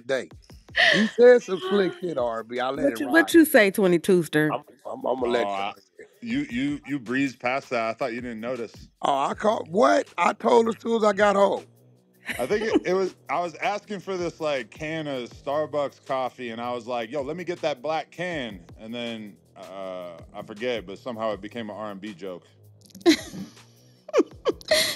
today. He said some slick shit, R&B. I let it ride. What you say, 22 Stir? I'm gonna let Oh, you. you breezed past that. I thought you didn't notice. Oh, I called what? I told as soon as I got home. I think it was. I was asking for this like can of Starbucks coffee, and I was like, "Yo, let me get that black can." And then I forget, but somehow it became an R&B joke.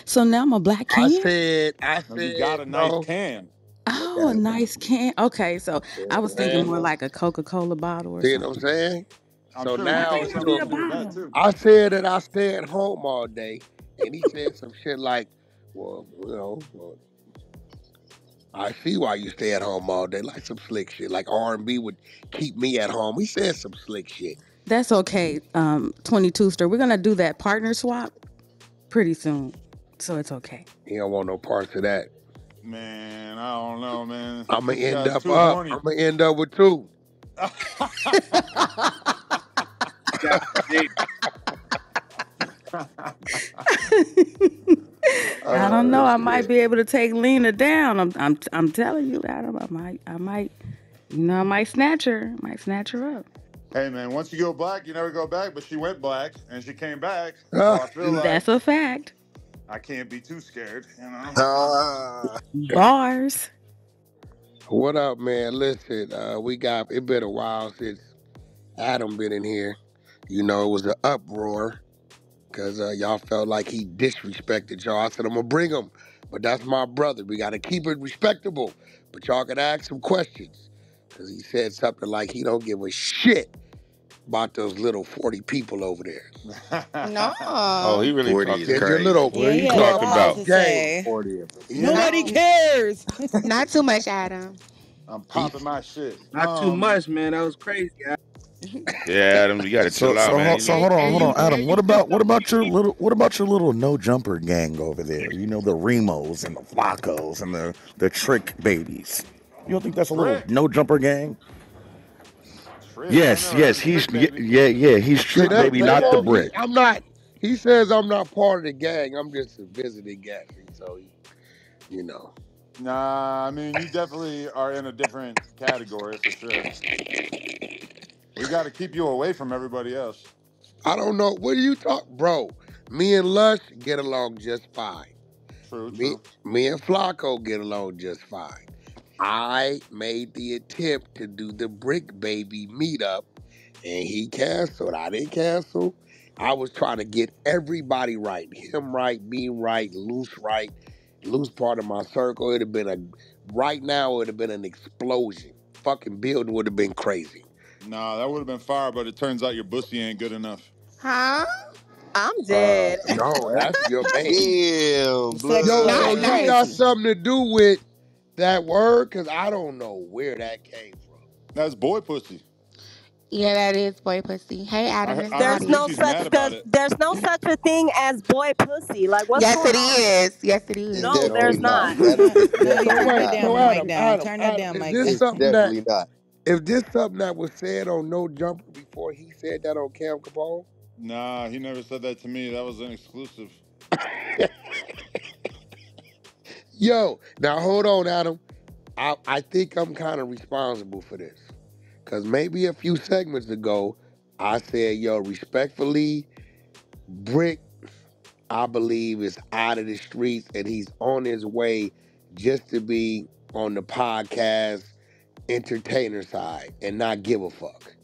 So now I'm a black I can? said, I No, you said, got a nice no. can. Oh, a nice can. Okay, so You I know was what I'm thinking saying? more like a Coca-Cola bottle or See what I'm something. saying? I'm So sure we I can now, throw think it'll be something a in there with that bottle. too. I said that I stay at home all day, and he said some shit like, well, I see why you stay at home all day, like some slick shit, like R&B would keep me at home. He said some slick shit. That's okay, 22 Stir. We're gonna do that partner swap pretty soon, so it's okay. He don't want no parts of that. Man, I don't know, man. I'm gonna This end guy's up too up. horny. I'm gonna end up with two. God damn. I don't know. I might Shit. be able to take Lena down. I'm telling you, Adam. I might, I might snatch her. Might snatch her up. Hey, man, once you go black, you never go back. But she went black, and she came back. So I feel like That's a fact. I can't be too scared, you know? Bars. What up, man? Listen, we got it been a while since Adam been in here. You know, it was an uproar because y'all felt like he disrespected y'all. I said I'm gonna bring him, but that's my brother. We gotta keep it respectable. But y'all can ask some questions because he said something like he don't give a shit about those little 40 people over there. No. Oh, he really 40 talked is There's about your me. crazy. little Yeah, he He had a talked lot clubhouse to about gang. say. 40 of them. You Nobody know? cares. Not too much, Adam. I'm He, popping my shit. Not too much, man. That was crazy. yeah, Adam, you got to So chill out, so man. ho- You so know, hold on, Adam. And you just What about your little no jumper gang over there? You know, the Remos and the Flacos and the Trick babies. You don't think that's a little Trick. no jumper gang? Trick. I Yes, never heard yes, of Trick Baby. he's see Trick that baby, they not the won't. brick. I'm not. He says I'm not part of the gang. I'm just a visiting guest. So he, you know. Nah, I mean, you definitely are in a different category for sure. We got to keep you away from everybody else. I don't know. What do you talk, bro? Me and Lush get along just fine. True, Me, true. me and Flacco get along just fine. I made the attempt to do the Brick Baby meetup, and he canceled. I didn't cancel. I was trying to get everybody right. Him right, me right, Loose right. Loose part of my circle. It'd have been a right now. It would have been an explosion. Fucking building would have been crazy. Nah, that would have been fire, but it turns out your pussy ain't good enough. Huh? I'm dead. No, that's your man. Damn, Sex Yo, life so Not ain't you nice. got healthy. something to do with that word? Because I don't know where that came from. That's boy pussy. Yeah, that is boy pussy. Hey, Adam and I heard Scotty. Cece's mad about it. There's no such a thing as boy pussy. Like what's Yes, going it on? is. Yes, it It's No, is. definitely there's there's not. not. not. It's Lady, So definitely turn that wait, not. damn so mic Adam, down. Adam, Turn that Adam, damn is mic this down. It's something that definitely not. if this something that was said on No Jumper before he said that on Cam Capone? Nah, he never said that to me. That was an exclusive. Yo, now hold on, Adam. I think I'm kind of responsible for this. Cause maybe a few segments ago, I said, yo, respectfully, Brick, I believe, is out of the streets and he's on his way just to be on the podcast entertainer side and not give a fuck.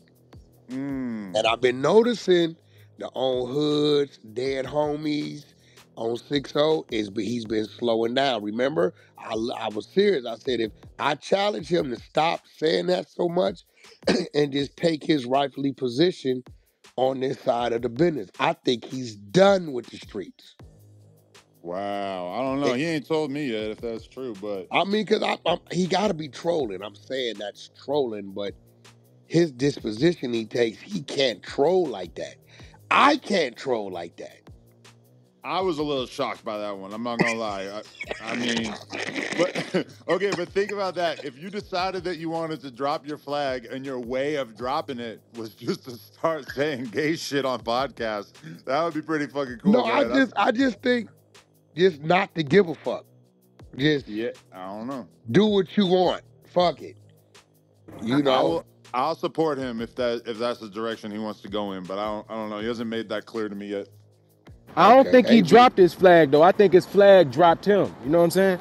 And I've been noticing the on hoods, dead homies on 6-0 he's been slowing down. Remember, I was serious. I said if I challenge him to stop saying that so much and just take his rightfully position on this side of the business, I think he's done with the streets. Wow, I don't know. It, He ain't told me yet if that's true, but I mean, because he got to be trolling. I'm saying that's trolling, but his disposition he takes, he can't troll like that. I can't troll like that. I was a little shocked by that one. I'm not gonna lie. I mean, but okay, but think about that. If you decided that you wanted to drop your flag and your way of dropping it was just to start saying gay shit on podcasts, that would be pretty fucking No, cool, man. I just think just not to give a fuck. Just Yeah, I don't know. do what you want. fuck it. You I know, will. I'll support him if that's the direction he wants to go in. But I don't know. He hasn't made that clear to me yet. I don't okay, think he AB. dropped his flag though. I think his flag dropped him. You know what I'm saying?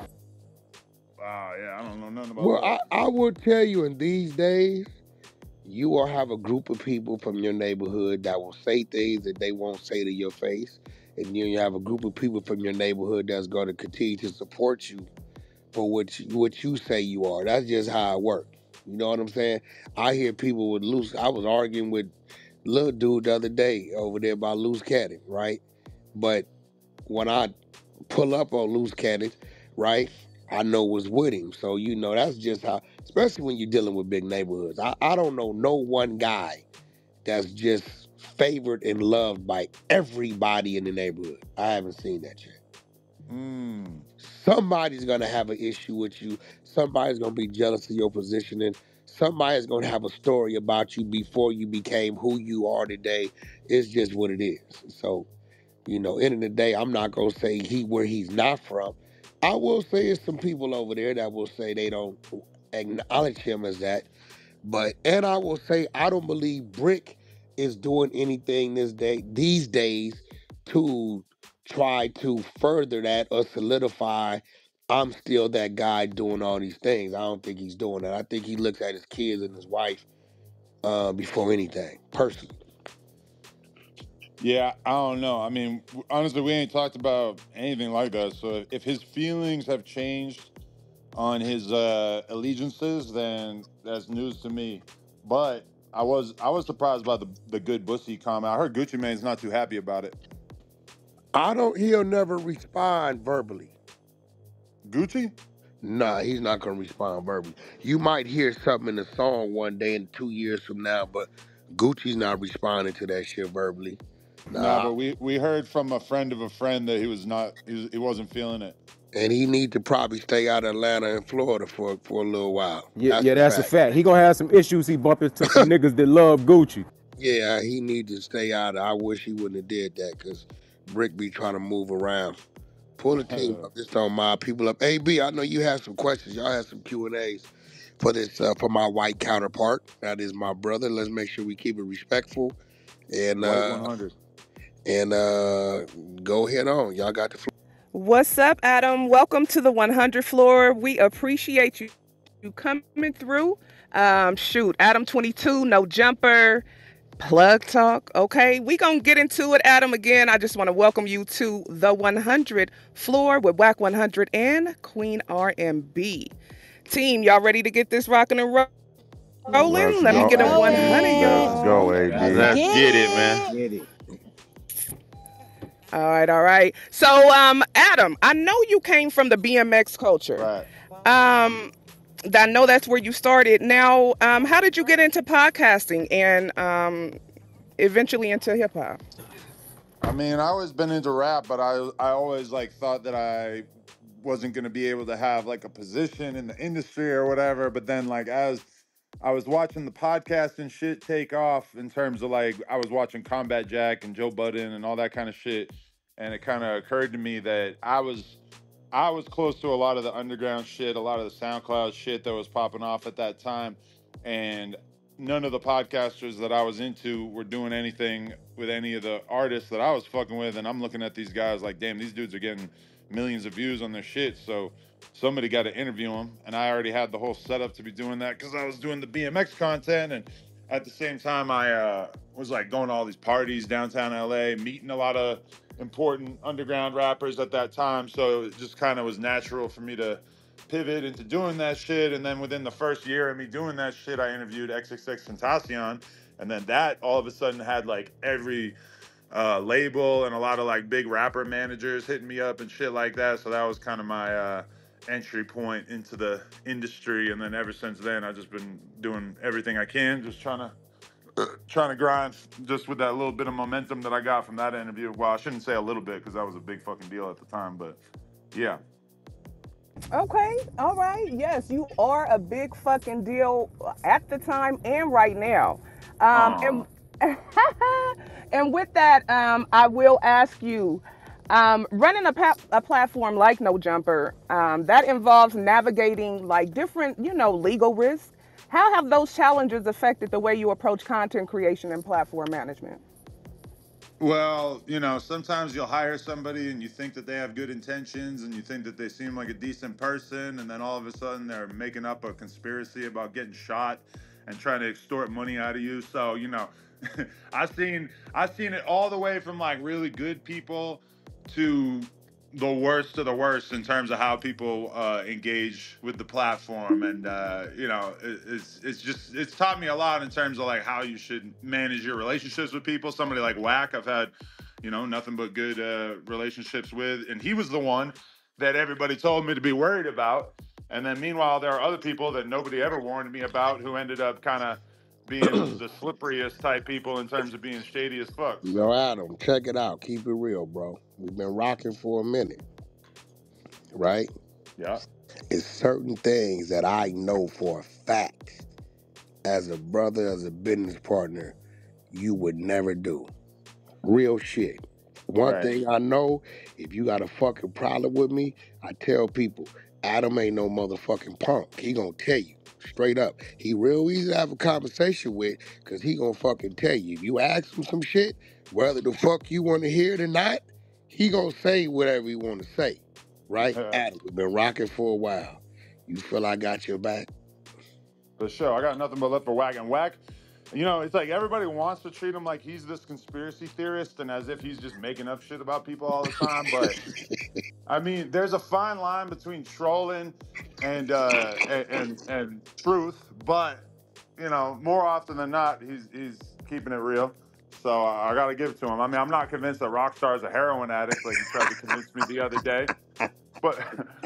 Wow. Yeah. I don't know nothing about Well, that. I will tell you in these days, you will have a group of people from your neighborhood that will say things that they won't say to your face. And then you have a group of people from your neighborhood that's going to continue to support you for what you say you are. That's just how it works. You know what I'm saying? I hear people with loose. I was arguing with little dude the other day over there about loose cannon, right? But when I pull up on loose cannons, right, I know what's with him. So that's just how. Especially when you're dealing with big neighborhoods. I don't know no one guy that's just favored and loved by everybody in the neighborhood. I haven't seen that yet. Hmm. Somebody's gonna have an issue with you. Somebody's gonna be jealous of your positioning. Somebody's gonna have a story about you before you became who you are today. It's just what it is. So, end of the day, I'm not gonna say where he's not from. I will say it's some people over there that will say they don't acknowledge him as that. And I will say I don't believe Brick is doing anything these days to try to further that or solidify I'm still that guy doing all these things. I don't think he's doing that. I think he looks at his kids and his wife before anything, personally. Yeah. I don't know. I mean, honestly, we ain't talked about anything like that. So if his feelings have changed on his allegiances, then that's news to me. But I was surprised by the good Bussy comment. I heard Gucci Mane's not too happy about it. He'll never respond verbally. Gucci? Nah, he's not gonna respond verbally. You might hear something in the song one day and 2 years from now, but Gucci's not responding to that shit verbally. Nah, Nah, but we heard from a friend of a friend that he wasn't feeling it. and he need to probably stay out of Atlanta and Florida for a little while. Yeah, That's yeah, a that's a fact. fact. He gonna have some issues. He bump into some niggas that love Gucci. Yeah, he need to stay out. I wish he wouldn't have did that because Brick be trying to move around. Pull the team up. Just don't mind people up. AB, I know you have some questions. Y'all have some Q&As for this for my white counterpart. That is my brother. Let's make sure we keep it respectful and White 100. go ahead on. Y'all got the floor. What's up, Adam? Welcome to the 100 floor. We appreciate you coming through. Shoot, Adam 22, no jumper, plug talk. Okay, we gonna get into it, Adam. Again, I just want to welcome you to the 100 floor with Wack 100 and Queen R&B. Team, y'all ready to get this rocking and rolling? Let's Let me go. get a 100, Let's go, y'all. AB. Let's get it, man. Get it. All right, all right. So, Adam, I know you came from the BMX culture. Right. I know that's where you started. Now, how did you get into podcasting and eventually into hip hop? I mean, I always been into rap, but I always like thought that I wasn't gonna be able to have like a position in the industry or whatever. But then like as I was watching the podcast and shit take off in terms of like I was watching Combat Jack and Joe Budden and all that kind of shit, and it kind of occurred to me that I was close to a lot of the underground shit, a lot of the SoundCloud shit that was popping off at that time, and none of the podcasters that I was into were doing anything with any of the artists that I was fucking with. And I'm looking at these guys like, damn, these dudes are getting millions of views on their shit. So somebody got to interview them. And I already had the whole setup to be doing that because I was doing the BMX content. And at the same time, I was like going to all these parties downtown LA, meeting a lot of important underground rappers at that time. So it just kind of was natural for me to pivot into doing that shit. And then within the first year of me doing that shit, I interviewed XXX Tentacion. And then that all of a sudden had like every label and a lot of like big rapper managers hitting me up and shit like that. So that was kind of my entry point into the industry. And then ever since then, I've just been doing everything I can, just trying to grind just with that little bit of momentum that I got from that interview. Well, I shouldn't say a little bit because that was a big fucking deal at the time, but yeah. Okay, all right. Yes, you are a big fucking deal at the time and right now. Uh, And and with that, I will ask you, Running a platform like No Jumper, that involves navigating like different, legal risks. How have those challenges affected the way you approach content creation and platform management? Well, sometimes you'll hire somebody and you think that they have good intentions and you think that they seem like a decent person, and then all of a sudden they're making up a conspiracy about getting shot and trying to extort money out of you. So, I've seen it all the way from like really good people to the worst of the worst in terms of how people engage with the platform, and it's taught me a lot in terms of like how you should manage your relationships with people. Somebody like Wack, I've had nothing but good relationships with, and he was the one that everybody told me to be worried about. And then meanwhile there are other people that nobody ever warned me about who ended up kind of being the slipperiest type people in terms of being shady as fuck. Adam, check it out. Keep it real, bro. We've been rocking for a minute, right? Yeah. It's certain things that I know for a fact, as a brother, as a business partner, you would never do. Real shit. One thing I know, if you got a fucking problem with me, I tell people, Adam ain't no motherfucking punk. He gonna tell you straight up. He real easy to have a conversation with, cause he gonna fucking tell you. If you ask him some shit, whether the fuck you wanna hear it or not, he gonna say whatever he wanna say. Right? Adam, we've been rocking for a while. You feel I got your back? For sure. I got nothing but love for Wack. And Wack, it's like everybody wants to treat him like he's this conspiracy theorist and as if he's just making up shit about people all the time. But I mean, there's a fine line between trolling and truth. But more often than not, he's keeping it real. So I got to give it to him. I mean, I'm not convinced that Rockstar is a heroin addict like he tried to convince me the other day. But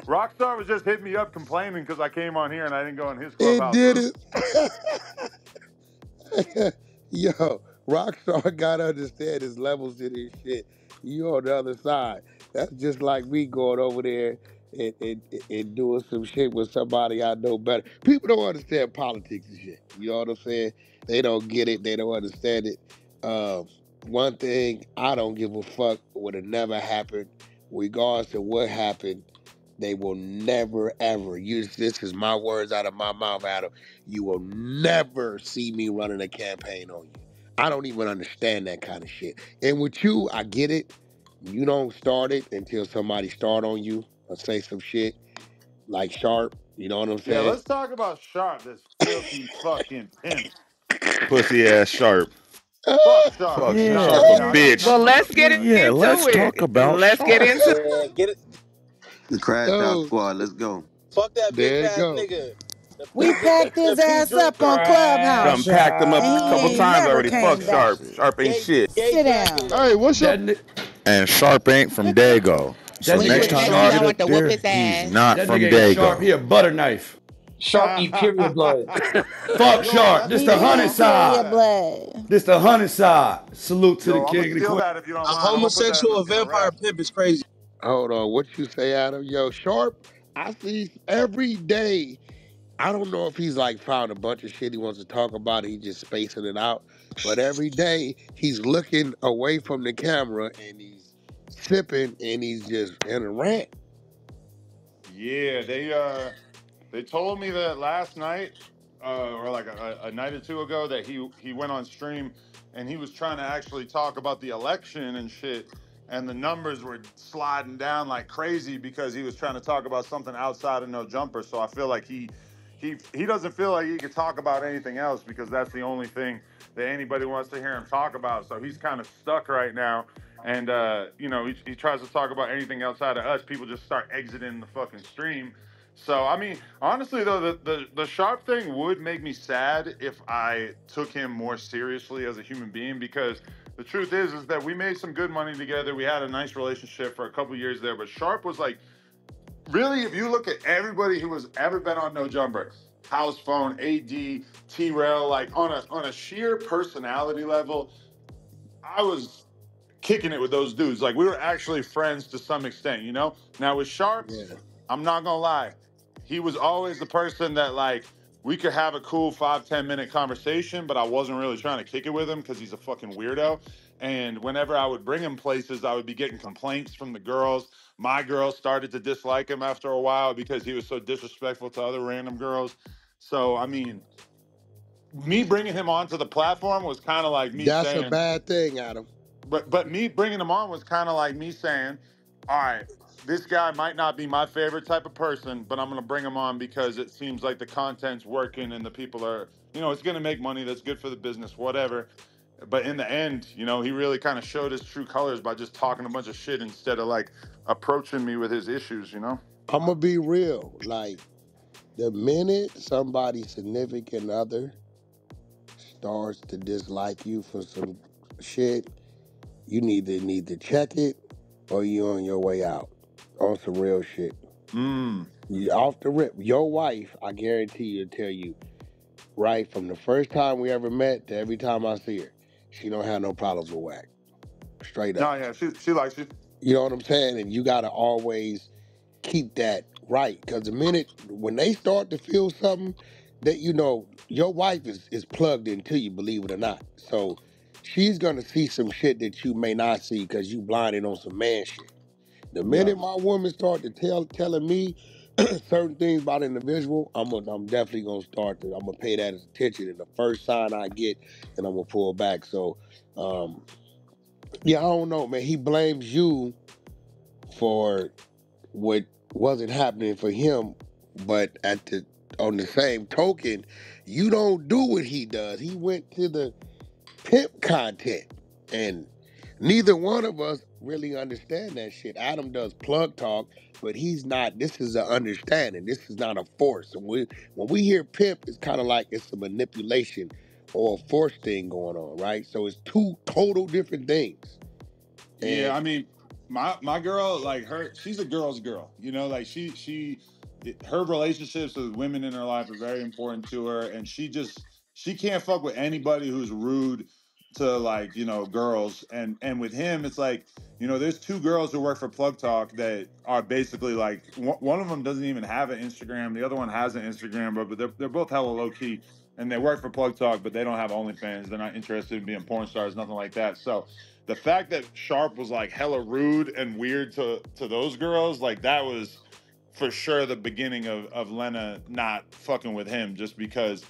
Rockstar was just hitting me up complaining because I came on here and I didn't go in his Clubhouse. It did it. Yo, Rockstar gotta understand his levels to this shit. You on the other side. That's just like me going over there and doing some shit with somebody I know better. People don't understand politics and shit. You know what I'm saying? They don't get it. They don't understand it. One thing, I don't give a fuck would have never happened. Regardless of what happened, they will never, ever use this is my words out of my mouth, Adam. You will never see me running a campaign on you. I don't even understand that kind of shit. And with you, I get it. You don't start it until somebody start on you or say some shit like Sharp. You know what I'm saying? Yeah, let's talk about Sharp, this filthy fucking pimp. Pussy ass Sharp. Fuck Sharp. Fuck Yeah. Sharp a bitch. Well, let's get into Yeah, let's it. talk about Let's get Sharp. into Yeah, get it. The Crash Out Squad. Let's go. Fuck that There bitch you ass go. nigga. We packed his ass up on Clubhouse, Done packed him up and a he couple ain't times never already. came Fuck back. Sharp. Sharp ain't shit. Sit down. Hey, what's up? And Sharp ain't from Dago. So We next would time definitely you don't get want up to whoop there, his ass. he's not That from nigga ain't Sharp, he Dago. a butter knife. Sharp eat period blood. Fuck Sharp. This He the do honey eat period side. blood. This the honey side. Salute to the I'm king gonna and the steal queen. that if you don't A mind. I'm gonna put that homosexual in the vampire rap. pimp is crazy. Hold on. What you say, Adam? Yo, Sharp, I see every day. I don't know if he's like found a bunch of shit he wants to talk about. He just spacing it out. But every day he's looking away from the camera and he's sipping and he's just in a rant. Yeah, they told me that last night, or like a night or two ago, that he went on stream and he was trying to actually talk about the election and shit, and the numbers were sliding down like crazy because he was trying to talk about something outside of No Jumper. So I feel like he doesn't feel like he could talk about anything else because that's the only thing that anybody wants to hear him talk about. So he's kind of stuck right now. And he tries to talk about anything outside of us. People just start exiting the fucking stream. So I mean, honestly though, the Sharp thing would make me sad if I took him more seriously as a human being, because the truth is that we made some good money together. We had a nice relationship for a couple years there, but Sharp was like, really, if you look at everybody who has ever been on No Jumper, House Phone, AD, T-Rail, like on a sheer personality level, I was kicking it with those dudes. Like, we were actually friends to some extent, Now with Sharp, I'm not gonna lie, he was always the person that, like, we could have a cool 5-10 minute conversation, but I wasn't really trying to kick it with him because he's a fucking weirdo. And whenever I would bring him places, I would be getting complaints from the girls. My girls started to dislike him after a while because he was so disrespectful to other random girls. So, I mean, me bringing him onto the platform was kind of like me That's a saying, bad thing, Adam. but me bringing him on was kind of like me saying, all right, this guy might not be my favorite type of person, but I'm going to bring him on because it seems like the content's working and the people are, it's going to make money. That's good for the business, whatever. But in the end, he really kind of showed his true colors by just talking a bunch of shit instead of like approaching me with his issues, I'm going to be real. Like, the minute somebody's significant other starts to dislike you for some shit, you need to check it or you on your way out on some real shit. You off the rip. Your wife, I guarantee you, will tell you, right from the first time we ever met to every time I see her, she don't have no problems with Wack. Straight up. No, yeah, she likes you. You know what I'm saying? And you got to always keep that right. Because the minute, when they start to feel something, that your wife is plugged into you, believe it or not. So she's going to see some shit that you may not see because you blinded on some man shit. The minute my woman start to telling me certain things about an individual, I'm definitely gonna I'm gonna pay that attention. And the first sign I get, then I'm gonna pull back. So, yeah, I don't know, man. He blames you for what wasn't happening for him, but on the same token, you don't do what he does. He went to the pimp content, and neither one of us really understand that shit. Adam does plug talk, but he's not. This is an understanding. This is not a force. And when we hear pimp, it's kind of like it's a manipulation or a force thing going on, right? So it's two total different things. Yeah, I mean, my girl, like she's a girl's girl. Like her relationships with women in her life are very important to her, and she can't fuck with anybody who's rude to like girls. And with him, it's like there's two girls who work for Plug Talk that are basically like one of them doesn't even have an Instagram, the other one has an Instagram, but they're both hella low key, and they work for Plug Talk, but they don't have OnlyFans. They're not interested in being porn stars, nothing like that. So the fact that Sharp was like hella rude and weird to those girls, like that was for sure the beginning of Lena not fucking with him, just because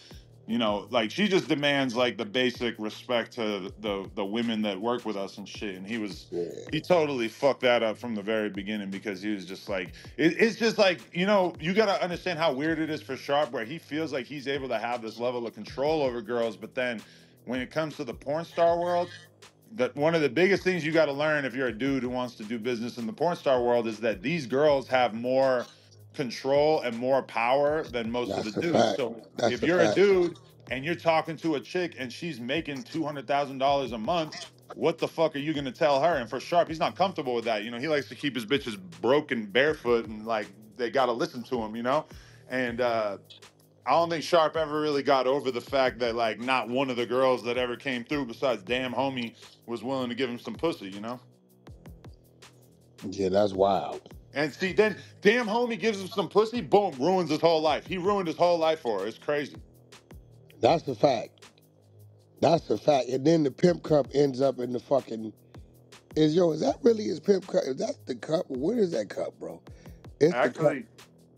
like she just demands like the basic respect to the women that work with us and shit. And he totally fucked that up from the very beginning, because he was just like it's just like you gotta understand how weird it is for Sharp, where he feels like he's able to have this level of control over girls, but then when it comes to the porn star world, that one of the biggest things you got to learn if you're a dude who wants to do business in the porn star world is that these girls have more control and more power than most of the dudes. So if you're a dude and you're talking to a chick and she's making $200,000 a month, what the fuck are you gonna tell her? And for Sharp, he's not comfortable with that. He likes to keep his bitches broke and barefoot, and like they gotta listen to him. And I don't think Sharp ever really got over the fact that like not one of the girls that ever came through besides Damn Homie was willing to give him some pussy, Yeah, that's wild. And see, then Damn Homie gives him some pussy, boom, ruins his whole life. He ruined his whole life for her. It's crazy. That's the fact. That's the fact. And then the pimp cup ends up in the fucking. Is that really his pimp cup? Is that the cup? What is that cup, bro? It's actually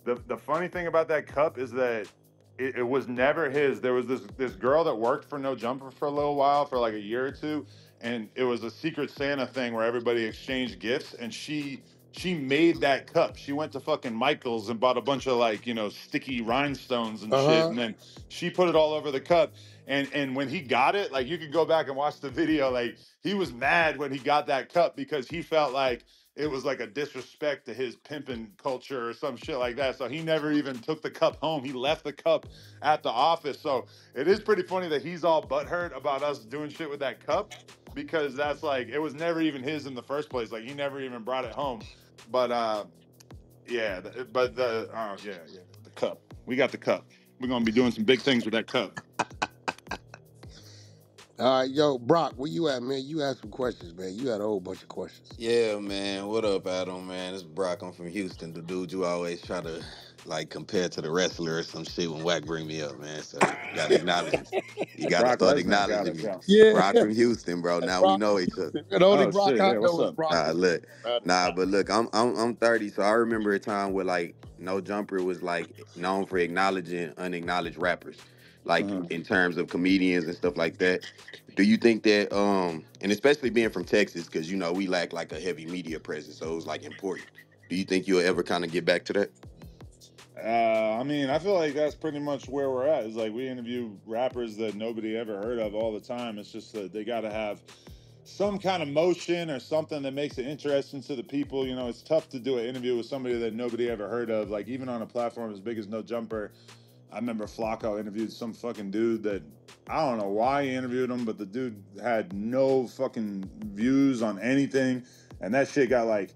the funny thing about that cup is that it was never his. There was this girl that worked for No Jumper for a little while, for like a year or two, and it was a Secret Santa thing where everybody exchanged gifts, and she made that cup. She went to fucking Michael's and bought a bunch of like sticky rhinestones and shit, and then she put it all over the cup. And when he got it, like you could go back and watch the video, like he was mad when he got that cup because he felt like it was like a disrespect to his pimping culture or some shit like that. So he never even took the cup home. He left the cup at the office. So it is pretty funny that he's all butthurt about us doing shit with that cup, because that's like, it was never even his in the first place. Like he never even brought it home. But the cup. We got the cup. We're going to be doing some big things with that cup. Yo, Brock, where you at, man? You had some questions, man. You had a whole bunch of questions. Yeah, man. What up, Adam, man? It's Brock. I'm from Houston, the dude you always try to like compared to the wrestler or some shit when Wack bring me up, man. So you gotta acknowledge me. You gotta Brock start Lesnar got acknowledging it, me. yeah. Yeah, Brock from Houston, bro. Now we Brock know from each other. Houston. The only Oh Brock shit, I yeah, what's know is up? Brock from Look, Houston. but look, I'm 30, so I remember a time where like No Jumper was like known for acknowledging unacknowledged rappers, like Uh-huh. in terms of comedians and stuff like that. Do you think that and especially being from Texas, because you know we lack like a heavy media presence, so it was like important. Do you think you'll ever kind of get back to that? I mean, I feel like that's pretty much where we're at. It's like we interview rappers that nobody ever heard of all the time. It's just that they got to have some kind of motion or something that makes it interesting to the people. You know, it's tough to do an interview with somebody that nobody ever heard of. Like even on a platform as big as No Jumper, I remember Flacco interviewed some fucking dude that I don't know why he interviewed him, but the dude had no fucking views on anything, and that shit got like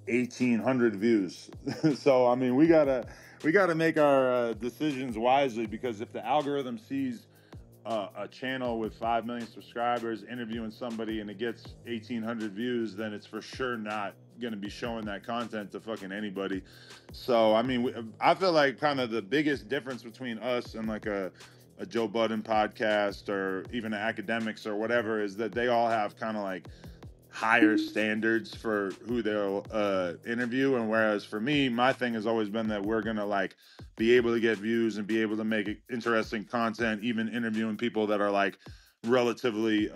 1,800 views. So I mean, we gotta make our decisions wisely, because if the algorithm sees a channel with 5 million subscribers interviewing somebody and it gets 1,800 views, then it's for sure not going to be showing that content to fucking anybody. So I mean, I feel like kind of the biggest difference between us and like a Joe Budden podcast or even academics or whatever is that they all have kind of like higher standards for who they'll interview, and whereas for me, my thing has always been that we're gonna like be able to get views and be able to make interesting content, even interviewing people that are like relatively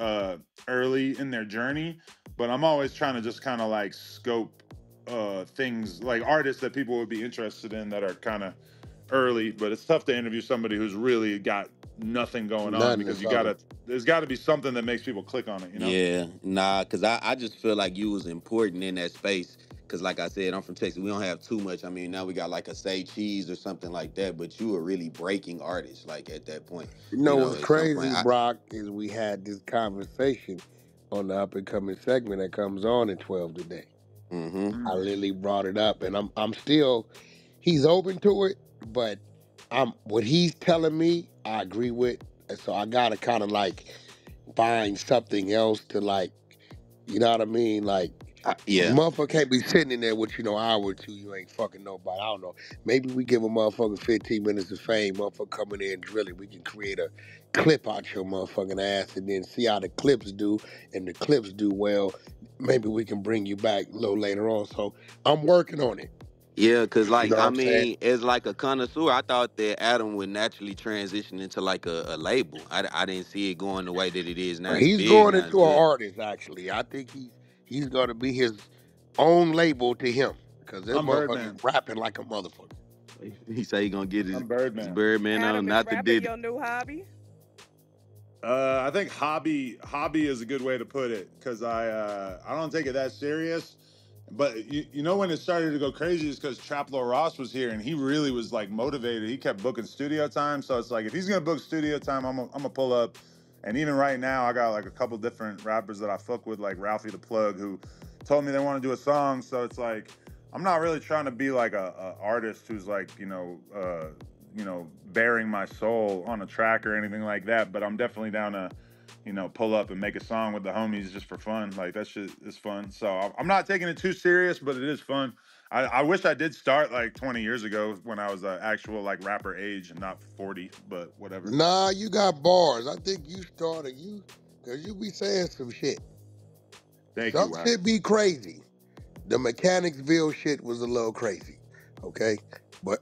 early in their journey. But I'm always trying to just kind of like scope things like artists that people would be interested in that are kind of early, but it's tough to interview somebody who's really got nothing going on, Nothing because is something. there's gotta be something that makes people click on it, you know? Yeah, nah, cause I just feel like you was important in that space. Cause like I said, I'm from Texas. We don't have too much. I mean, now we got like a Say Cheese or something like that. But you were really breaking artists, like at that point. You You know know, what's at some point, crazy, Brock, is we had this conversation on the up and coming segment that comes on at 12 today. Mm-hmm. I literally brought it up, and I'm still, he's open to it, but what he's telling me, I agree with, and so I gotta kind of like find something else to like, you know what I mean, like. Yeah. Motherfucker can't be sitting in there with, hour or two, you ain't fucking nobody. I don't know. Maybe we give a motherfucker 15 minutes of fame, motherfucker coming in and drilling. We can create a clip out your motherfucking ass and then see how the clips do. And the clips do well, maybe we can bring you back a little later on. So I'm working on it. Yeah, cause You like know what I I'm saying? mean, as like a connoisseur, I thought that Adam would naturally transition into like a label. I didn't see it going the way that it is now. It's He's big going now. It's into an good. artist, actually. I think he's going to be his own label to him. Because this I'm motherfucker is Birdman. rapping like a motherfucker. He say he gonna get his Birdman. Birdman on, Adam, is not the rapping Diddy. your new hobby? I think hobby is a good way to put it, because I don't take it that serious. But you know when it started to go crazy is because Traplo Ross was here and he really was like motivated. He kept booking studio time, so it's like if he's gonna book studio time, I'm gonna pull up. And even right now, I got like a couple different rappers that I fuck with, like Ralphie the Plug, who told me they want to do a song. So it's like I'm not really trying to be like a artist who's like bearing my soul on a track or anything like that. But I'm definitely down to pull up and make a song with the homies just for fun. Like that shit is fun. So I'm not taking it too serious, but it is fun. I wish I did start like 20 years ago when I was an actual like rapper age and not 40, but whatever. Nah, you got bars. I think you started, because you be saying some shit. Some Wack. shit be crazy. The Mechanicsville shit was a little crazy, okay? But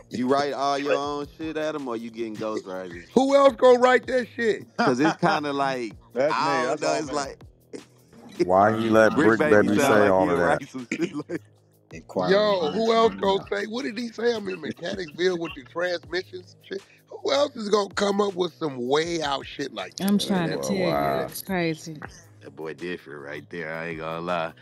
You write all your own shit, Adam, or you getting ghostwriters? who else gonna write that shit? Cause it's kind of like That's me. I don't That's know. all It's me. like Why he let Brick Brick Baby Baby sound say like all he'll of that? write some shit like. Yo, who else gonna say, what did he say? I'm in Mechanicsville with the transmissions shit. Who else is gonna come up with some way out shit like that? I'm trying to That tell boy, you, it's crazy. that boy different right there. I ain't gonna lie.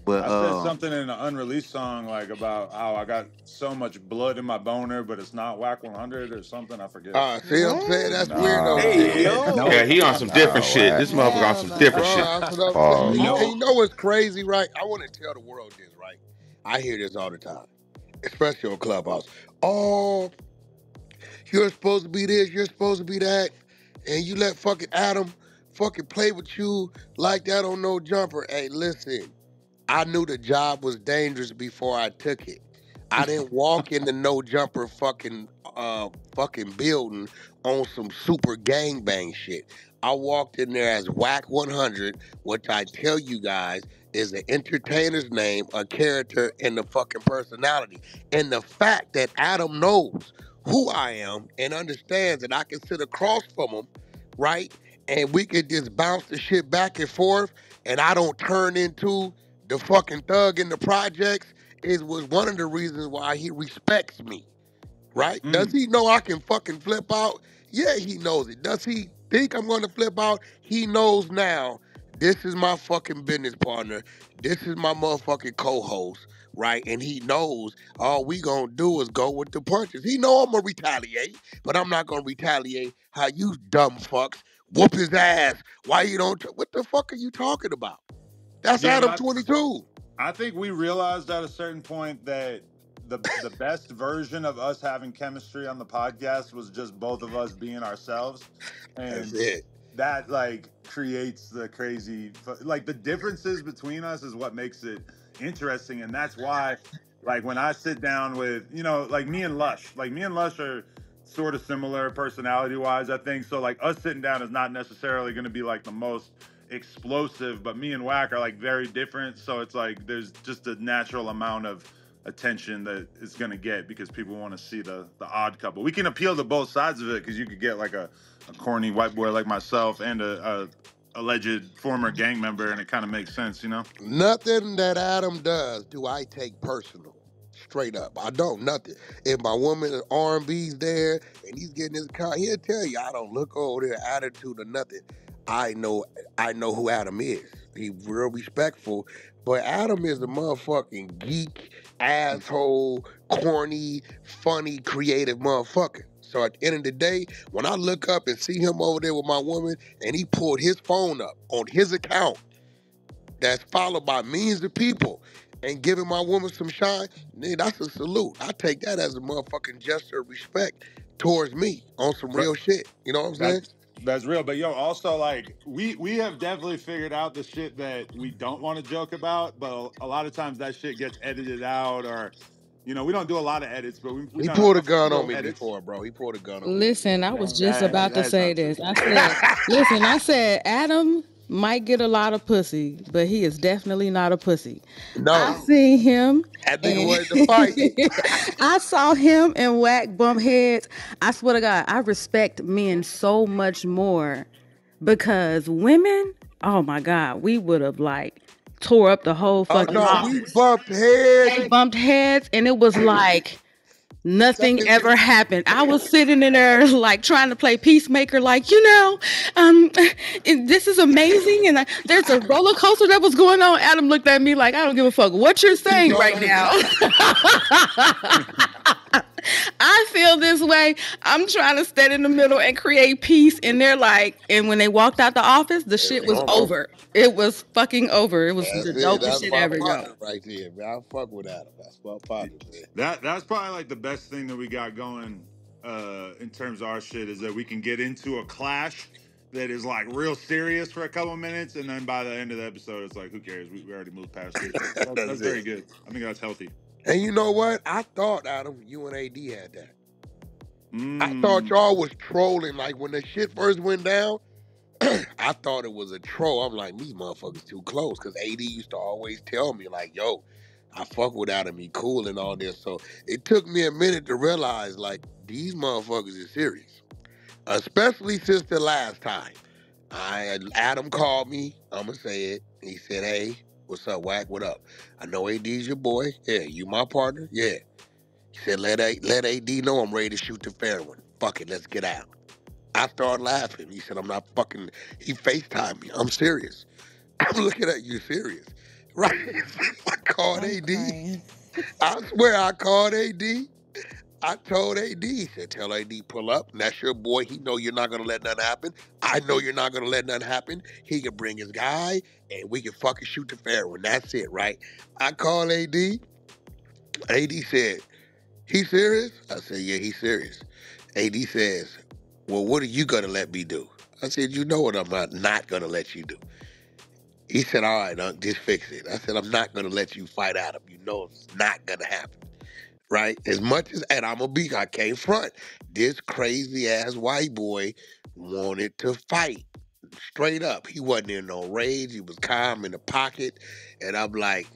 But I said something in an unreleased song like about how I got so much blood in my boner, but it's not Whack 100 or something. I forget. See what I'm saying? That's weirdo hey shit. yo, Yeah, he on some different shit. This motherfucker on Hell some no. different Bro, shit. that's what I'm Pause. saying. And you know what's crazy, right? I want to tell the world this, right? I hear this all the time, especially on Clubhouse. Oh, you're supposed to be this, you're supposed to be that, and you let fucking Adam fucking play with you like that on No Jumper. Hey, listen, I knew the job was dangerous before I took it. I didn't walk in the no jumper fucking building on some super gangbang shit. I walked in there as Wack 100, which I tell you guys is an entertainer's name, a character, and the fucking personality. And the fact that Adam knows who I am and understands that I can sit across from him, right? And we could just bounce the shit back and forth, and I don't turn into the fucking thug in the projects was one of the reasons why he respects me, right? Does he know I can fucking flip out? Yeah, he knows it. Does he think I'm going to flip out? He knows now. This is my fucking business partner. This is my motherfucking co-host, right? And he knows all we gonna do is go with the punches. He know I'm gonna retaliate, but I'm not gonna retaliate how you dumb fucks whoop his ass. Why you don't? What the fuck are you talking about? That's Adam 22. I think we realized at a certain point that the best version of us having chemistry on the podcast was just both of us being ourselves, and that's it. That like creates the crazy, like the differences between us is what makes it interesting, and that's why, like when I sit down with like me and Lush are sort of similar personality wise, I think. So like us sitting down is not necessarily going to be like the most explosive, but me and Wack are like very different, so it's like there's just a natural amount of attention that it's going to get because people want to see the odd couple. We can appeal to both sides of it because you could get like a corny white boy like myself and a alleged former gang member, and it kind of makes sense, Nothing that Adam does do I take personal. Straight up, I don't. Nothing. If my woman R&B's there and he's getting his car, he'll tell you I don't look over there attitude or nothing. I know who Adam is. He's real respectful, but Adam is a motherfucking geek, asshole, corny, funny, creative motherfucker. So at the end of the day, when I look up and see him over there with my woman and he pulled his phone up on his account that's followed by millions of people and giving my woman some shine, nigga, that's a salute. I take that as a motherfucking gesture of respect towards me on some real shit. You know what I'm saying? That's real. But also like we have definitely figured out the shit that we don't want to joke about, but a lot of times that shit gets edited out, or we don't do a lot of edits, but we he pulled a gun on me before, bro. He pulled a gun on me. Listen, I was just about to say this. I said, Adam might get a lot of pussy, but he is definitely not a pussy. No. I seen him. That nigga wanted to fight. I saw him and Wack bump heads. I swear to God, I respect men so much more because women, oh my God, we would have like tore up the whole fucking office. We bumped heads. They bumped heads, and it was like nothing ever happened. I was sitting in there like trying to play peacemaker, like, this is amazing. And there's a roller coaster that was going on. Adam looked at me like, I don't give a fuck what you're saying right now. I feel this way. I'm trying to stand in the middle and create peace. And they're like, and when they walked out the office, the shit was over. It was fucking over. It was the dopest shit ever. Right there, man. I fuck with Adam. That's my partner, man. That's probably like the best thing that we got going in terms of our shit is that we can get into a clash that is like real serious for a couple minutes, and then by the end of the episode, it's like, who cares? We already moved past it. That's very good. I think that's healthy. And you know what? I thought, Adam, you and AD had that. I thought y'all was trolling. Like when the shit first went down, I thought it was a troll. I'm like, these motherfuckers too close. Because AD used to always tell me, like, yo, I fuck with Adam, he cool and all this. So it took me a minute to realize, like, these motherfuckers is serious. Especially since the last time. Adam called me. I'm going to say it. He said, hey, what's up, Wack? What up? I know AD's your boy. Yeah, you my partner? Yeah. He said, let AD know I'm ready to shoot the fair one. Fuck it, let's get out. I started laughing. He said, I'm not fucking... He FaceTimed me. I'm serious. I'm looking at you serious. Right? I called AD. I swear I called AD. I told AD, he said, tell AD pull up. And that's your boy. He know you're not going to let nothing happen. I know you're not going to let nothing happen. He can bring his guy, and we can fucking shoot the fair one. That's it, right? I called AD. AD said, he serious? I said, yeah, he's serious. AD says, well, what are you going to let me do? I said, you know what I'm not going to let you do. He said, all right, just fix it. I said, I'm not going to let you fight Adam. You know it's not going to happen. right? As much as, and I'm gonna be, I can't front. This crazy ass white boy wanted to fight. Straight up. He wasn't in no rage. He was calm in the pocket. And I'm like,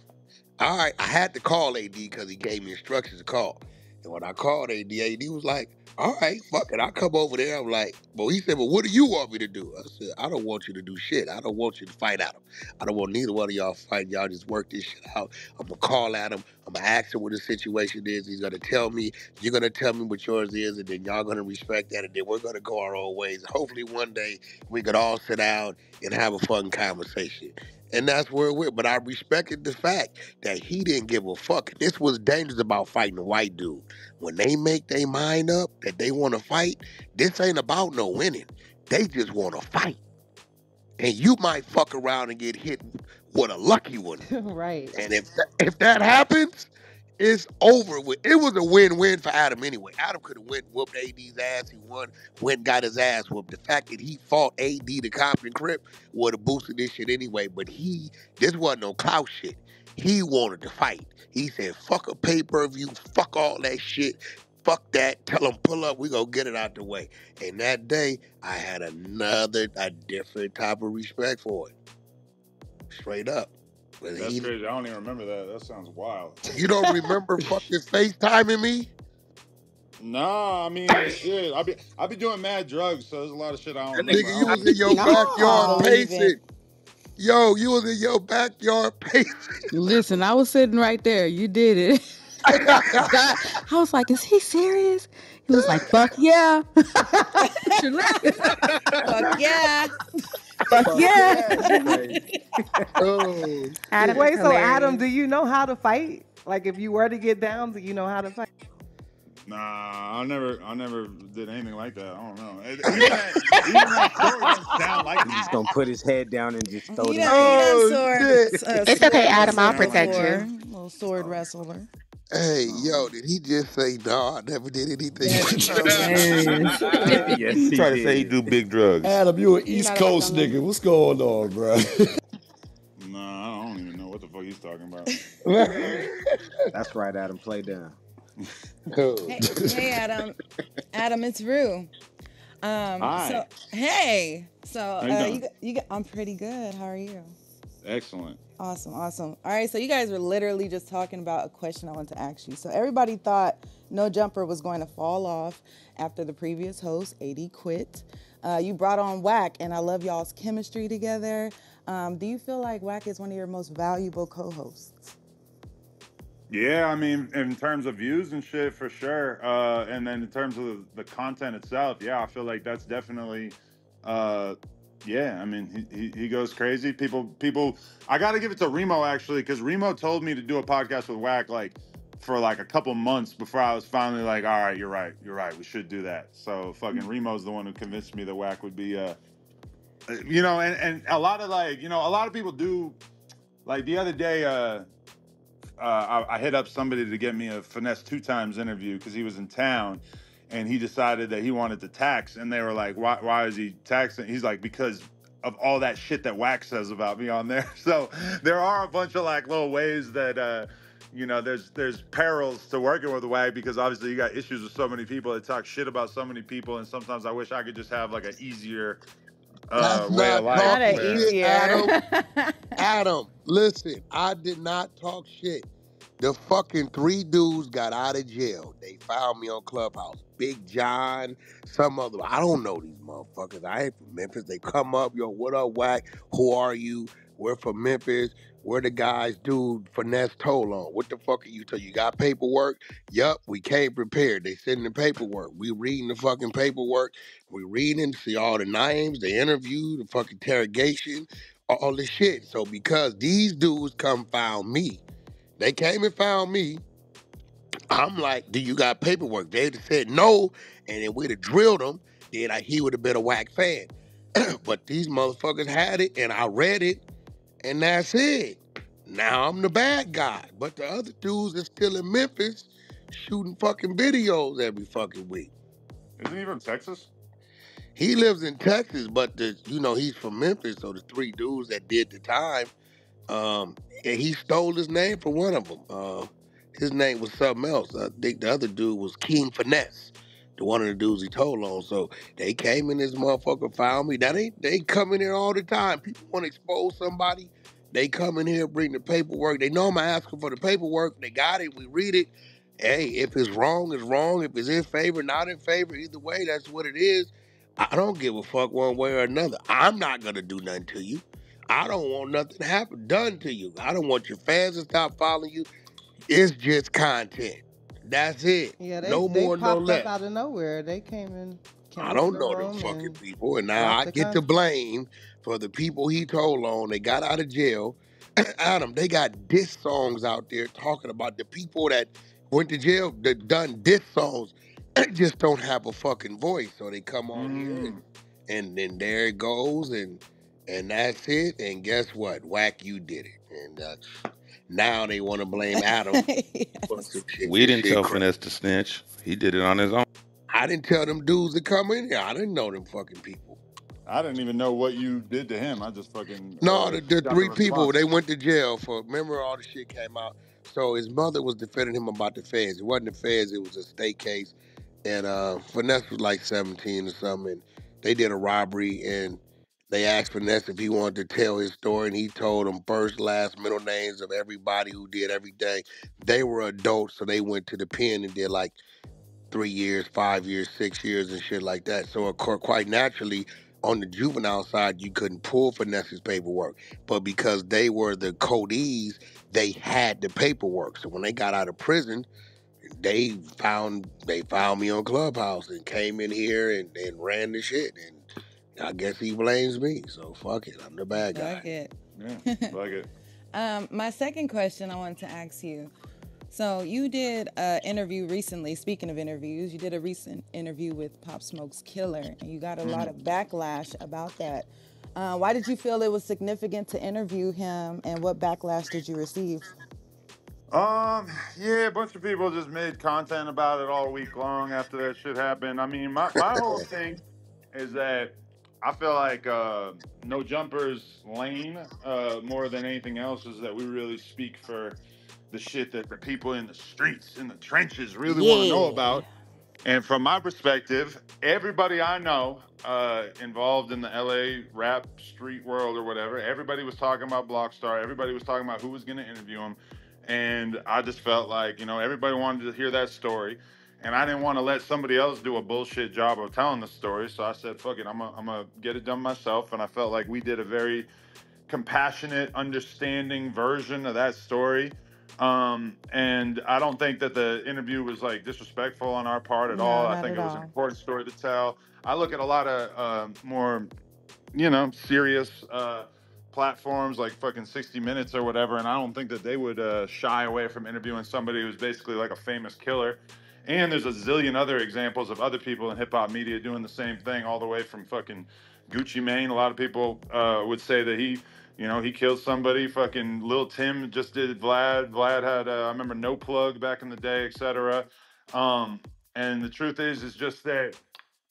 all right, I had to call AD because he gave me instructions to call. And when I called AD was like, all right, fuck it, I'll come over there. I'm like, well, he said, well, what do you want me to do? I said, I don't want you to do shit. I don't want you to fight Adam. I don't want neither one of y'all fighting. Y'all just work this shit out. I'm going to call Adam. I'm going to ask him what the situation is. He's going to tell me. You're going to tell me what yours is, and then y'all going to respect that, and then we're going to go our own ways. Hopefully one day we could all sit down and have a fun conversation. And that's where we're. But I respected the fact that he didn't give a fuck. This was dangerous about fighting a white dude. When they make their mind up that they want to fight, this ain't about no winning. They just want to fight. And you might fuck around and get hit with a lucky one. Right. And if that happens, it's over with. It was a win-win for Adam anyway. Adam could have whooped AD's ass. He went and got his ass whooped. The fact that he fought AD the Compton Crip would have boosted this shit anyway. But this wasn't no clout shit. He wanted to fight. He said, fuck a pay-per-view, fuck all that shit. Fuck that. Tell him pull up. We gonna get it out the way. And that day, I had a different type of respect for it. Straight up. That's crazy. I don't even remember that. That sounds wild. You don't remember fucking FaceTiming me? Nah, I mean, shit. I be doing mad drugs, so there's a lot of shit I don't remember. Nigga, you was in your backyard pacing. Yo, you was in your backyard pacing. Listen, I was sitting right there. You did it. I was like, is he serious? He was like, fuck yeah. Fuck yeah. Fuck yeah. Oh, Adam, wait, so Adam, do you know how to fight? Like, if you were to get down, do you know how to fight? Nah, I never did anything like that. I don't know. Even that story doesn't sound like He's just gonna put his head down and just throw He it. done sword. It's okay, Adam. I'll protect you. Little sword wrestler. hey, yo, did he just say, no, I never did anything? Yes, he Try to did. say he do big drugs. Adam, you an East Coast nigga. What's going on, bro? Nah, I don't even know what the fuck he's talking about. That's right, Adam. Play down. Hey, Adam. Adam, it's Rue. Hi. I'm pretty good. How are you? Excellent. Awesome. All right, so you guys were literally just talking about a question I wanted to ask you. So everybody thought No Jumper was going to fall off after the previous host, AD, quit. You brought on Wack, and I love y'all's chemistry together. Do you feel like Wack is one of your most valuable co-hosts? Yeah, I mean, in terms of views and shit, for sure. And then in terms of the content itself, yeah, I feel like that's definitely, yeah. I mean, he goes crazy. People. I got to give it to Remo actually, because Remo told me to do a podcast with Wack for a couple months before I was finally like, all right, you're right, we should do that. So fucking Remo's the one who convinced me that Wack would be, and a lot of a lot of people do. Like the other day, I hit up somebody to get me a Finesse 2 Times interview because he was in town and he decided that he wanted to tax. And they were like, why is he taxing? He's like, because of all that shit that Wack says about me on there. So there are a bunch of little ways that, there's perils to working with Wack because obviously you got issues with so many people that talk shit about so many people. And sometimes I wish I could just have an easier way of life. Not an easier. Adam, listen, I did not talk shit. The fucking 3 dudes got out of jail. They found me on Clubhouse. Big John, some other. I don't know these motherfuckers. I ain't from Memphis. They come up, yo, what up, Wack? Who are you? We're from Memphis. We're the guys, dude, Finesse told on. What the fuck are you talking? You got paperwork? Yup, we came prepared. They sending the paperwork. We reading the fucking paperwork. We reading, see all the names, the interview, the fucking interrogation, all the shit. So because these dudes found me, they came and found me. I'm like, do you got paperwork? They'd have said no, and then we'd have drilled him. Then he would have been a Wack fan. But these motherfuckers had it, and I read it, and that's it. Now I'm the bad guy. But the other dudes are still in Memphis shooting fucking videos every fucking week. Isn't he from Texas? He lives in Texas, but he's from Memphis, so the 3 dudes that did the time, and he stole his name from one of them. His name was something else. I think the other dude was King Finesse, the one of the dudes he told on. So they came in this motherfucker, found me. Now they come in here all the time. People want to expose somebody. They come in here, bring the paperwork. They know I'm asking for the paperwork. They got it. We read it. Hey, if it's wrong, it's wrong. If it's in favor, not in favor. Either way, that's what it is. I don't give a fuck one way or another. I'm not gonna do nothing to you. I don't want nothing to happen done to you. I don't want your fans to stop following you. It's just content. That's it. Yeah, No they more, no popped up less. out of nowhere. They came I into don't the know them room fucking and people, and now dropped I the get to content. blame for the people he told on. They got out of jail. Adam, they got diss songs out there talking about the people that went to jail that done diss songs just don't have a fucking voice. So they come on here and then there it goes and that's it. And guess what? Wack, you did it. And now they want to blame Adam for some shit. We This didn't shit tell crazy. Finesse to snitch. He did it on his own. I didn't tell them dudes to come in here. I didn't know them fucking people. I didn't even know what you did to him. I just fucking No, the got the three people, response. they went to jail for, remember all the shit came out. So his mother was defending him about the feds. It wasn't the feds, it was a state case. And Finesse was like 17 or something. And they did a robbery and they asked Finesse if he wanted to tell his story. And he told them first, last, middle names of everybody who did everything. They were adults, so they went to the pen and did like 3 years, 5 years, 6 years, and shit like that. So, of course, quite naturally, on the juvenile side, you couldn't pull Finesse's paperwork. But because they were the codees, they had the paperwork. So when they got out of prison, they found me on Clubhouse and came in here and ran the shit. And I guess he blames me. So fuck it, I'm the bad guy. Fuck it. Yeah, fuck it. My second question I wanted to ask you. So you did an interview recently. Speaking of interviews, you did a recent interview with Pop Smoke's Killer, and you got a lot of backlash about that. Why did you feel it was significant to interview him, and what backlash did you receive? Yeah, a bunch of people just made content about it all week long after that shit happened. I mean, my whole thing is that I feel like No Jumper's lane, more than anything else, is that we really speak for the shit that the people in the streets, in the trenches, really want to know about. And from my perspective, everybody I know involved in the LA rap street world or whatever, everybody was talking about Blockstar. Everybody was talking about who was going to interview him. And I just felt like, everybody wanted to hear that story. And I didn't want to let somebody else do a bullshit job of telling the story. So I said, fuck it, I'm going to get it done myself. And I felt like we did a very compassionate, understanding version of that story. And I don't think that the interview was like disrespectful on our part at all. I think it was an important story to tell. I look at a lot of more, serious platforms like fucking 60 Minutes or whatever, and I don't think that they would shy away from interviewing somebody who's basically like a famous killer. And there's a zillion other examples of other people in hip hop media doing the same thing, all the way from fucking Gucci Mane. A lot of people would say that he killed somebody. Fucking Lil Tim just did Vlad. Vlad had, I remember No Plug back in the day, etc. And the truth is just that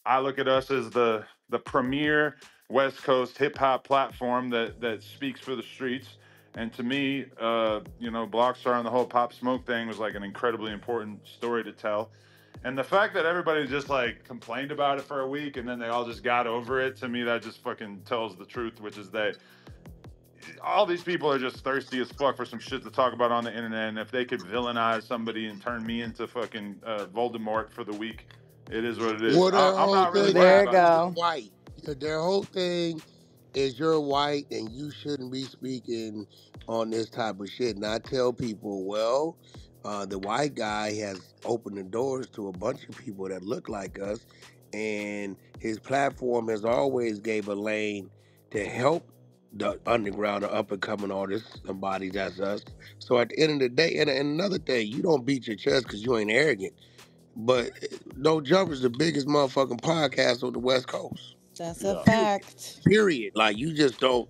I look at us as the premier West Coast hip hop platform that speaks for the streets. And to me, Blockstar and the whole Pop Smoke thing was like an incredibly important story to tell. And the fact that everybody just like complained about it for a week and then they all just got over it, to me, that just fucking tells the truth, which is that all these people are just thirsty as fuck for some shit to talk about on the internet. And if they could villainize somebody and turn me into fucking Voldemort for the week, it is what it is. Well, I'm not really There worried you about go. White. Their whole thing is you're white and you shouldn't be speaking on this type of shit. And I tell people, well, the white guy has opened the doors to a bunch of people that look like us, and his platform has always gave a lane to help the underground or up and coming artists, somebody that's us. So at the end of the day, and another thing, you don't beat your chest because you ain't arrogant. But No Jumper's the biggest motherfucking podcast on the West Coast. That's a fact. Period. Like you don't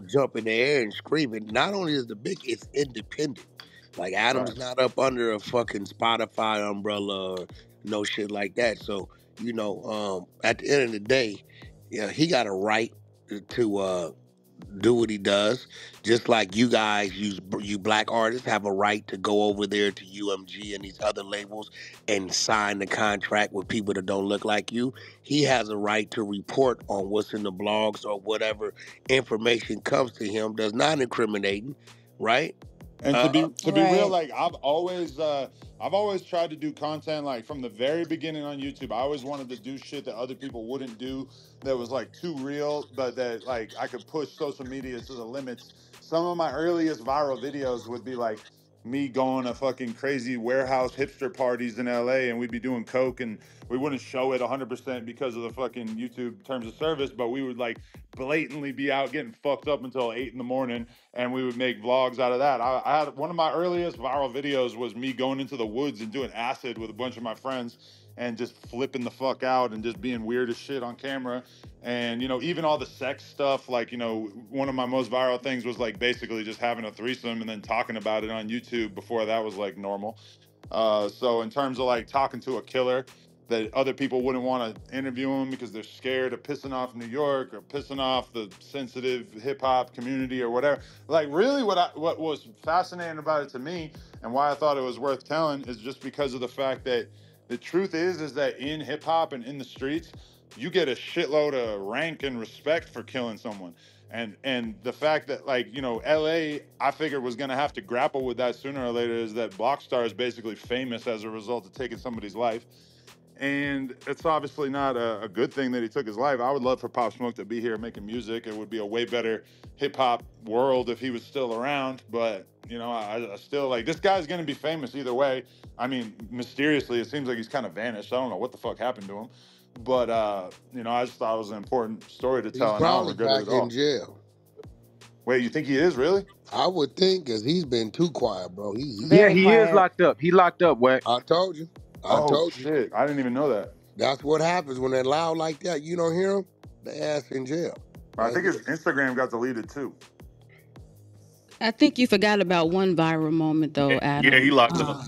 jump in the air and scream it. Not only is the big, it's independent. Like Adam's not up under a fucking Spotify umbrella or no shit like that. So, at the end of the day, yeah, he got a right to do what he does. Just like you guys, you black artists have a right to go over there to UMG and these other labels and sign the contract with people that don't look like you. He has a right to report on what's in the blogs or whatever information comes to him that's not incriminating, right? And to be real, Right. like I've always tried to do content like from the very beginning on YouTube. I always wanted to do shit that other people wouldn't do, that was like too real, but that like I could push social media to the limits. Some of my earliest viral videos would be like me going to fucking crazy warehouse hipster parties in LA, and we'd be doing coke, and we wouldn't show it 100% because of the fucking YouTube terms of service, but we would like blatantly be out getting fucked up until 8 in the morning, and we would make vlogs out of that. I had one of my earliest viral videos was me going into the woods and doing acid with a bunch of my friends and just flipping the fuck out and just being weird as shit on camera. And, you know, even all the sex stuff, like, you know, one of my most viral things was like basically just having a threesome and then talking about it on YouTube before that was like normal. So in terms of like talking to a killer that other people wouldn't want to interview him because they're scared of pissing off New York or pissing off the sensitive hip hop community or whatever. Like really what was fascinating about it to me and why I thought it was worth telling is just because of the fact that the truth is that in hip hop and in the streets, you get a shitload of rank and respect for killing someone. And the fact that, like, you know, LA, I figured was gonna have to grapple with that sooner or later, is that Blockstar is basically famous as a result of taking somebody's life. And it's obviously not a good thing that he took his life. I would love for Pop Smoke to be here making music. It would be a way better hip hop world if he was still around. But, you know, I still like, this guy's going to be famous either way. I mean, mysteriously, it seems like he's kind of vanished. I don't know what the fuck happened to him. But, you know, I just thought it was an important story to He's tell, and I don't probably regret it back at in all. jail. Wait, you think he is really? I would think, because he's been too quiet, bro. Yeah, he is locked up. He locked up, Wack. I told you. Oh, shit. I didn't even know that. That's what happens when they're loud like that. You don't hear them, they ass in jail. I think his Instagram got deleted too. I think you forgot about one viral moment though, Adam. Yeah, he locked up.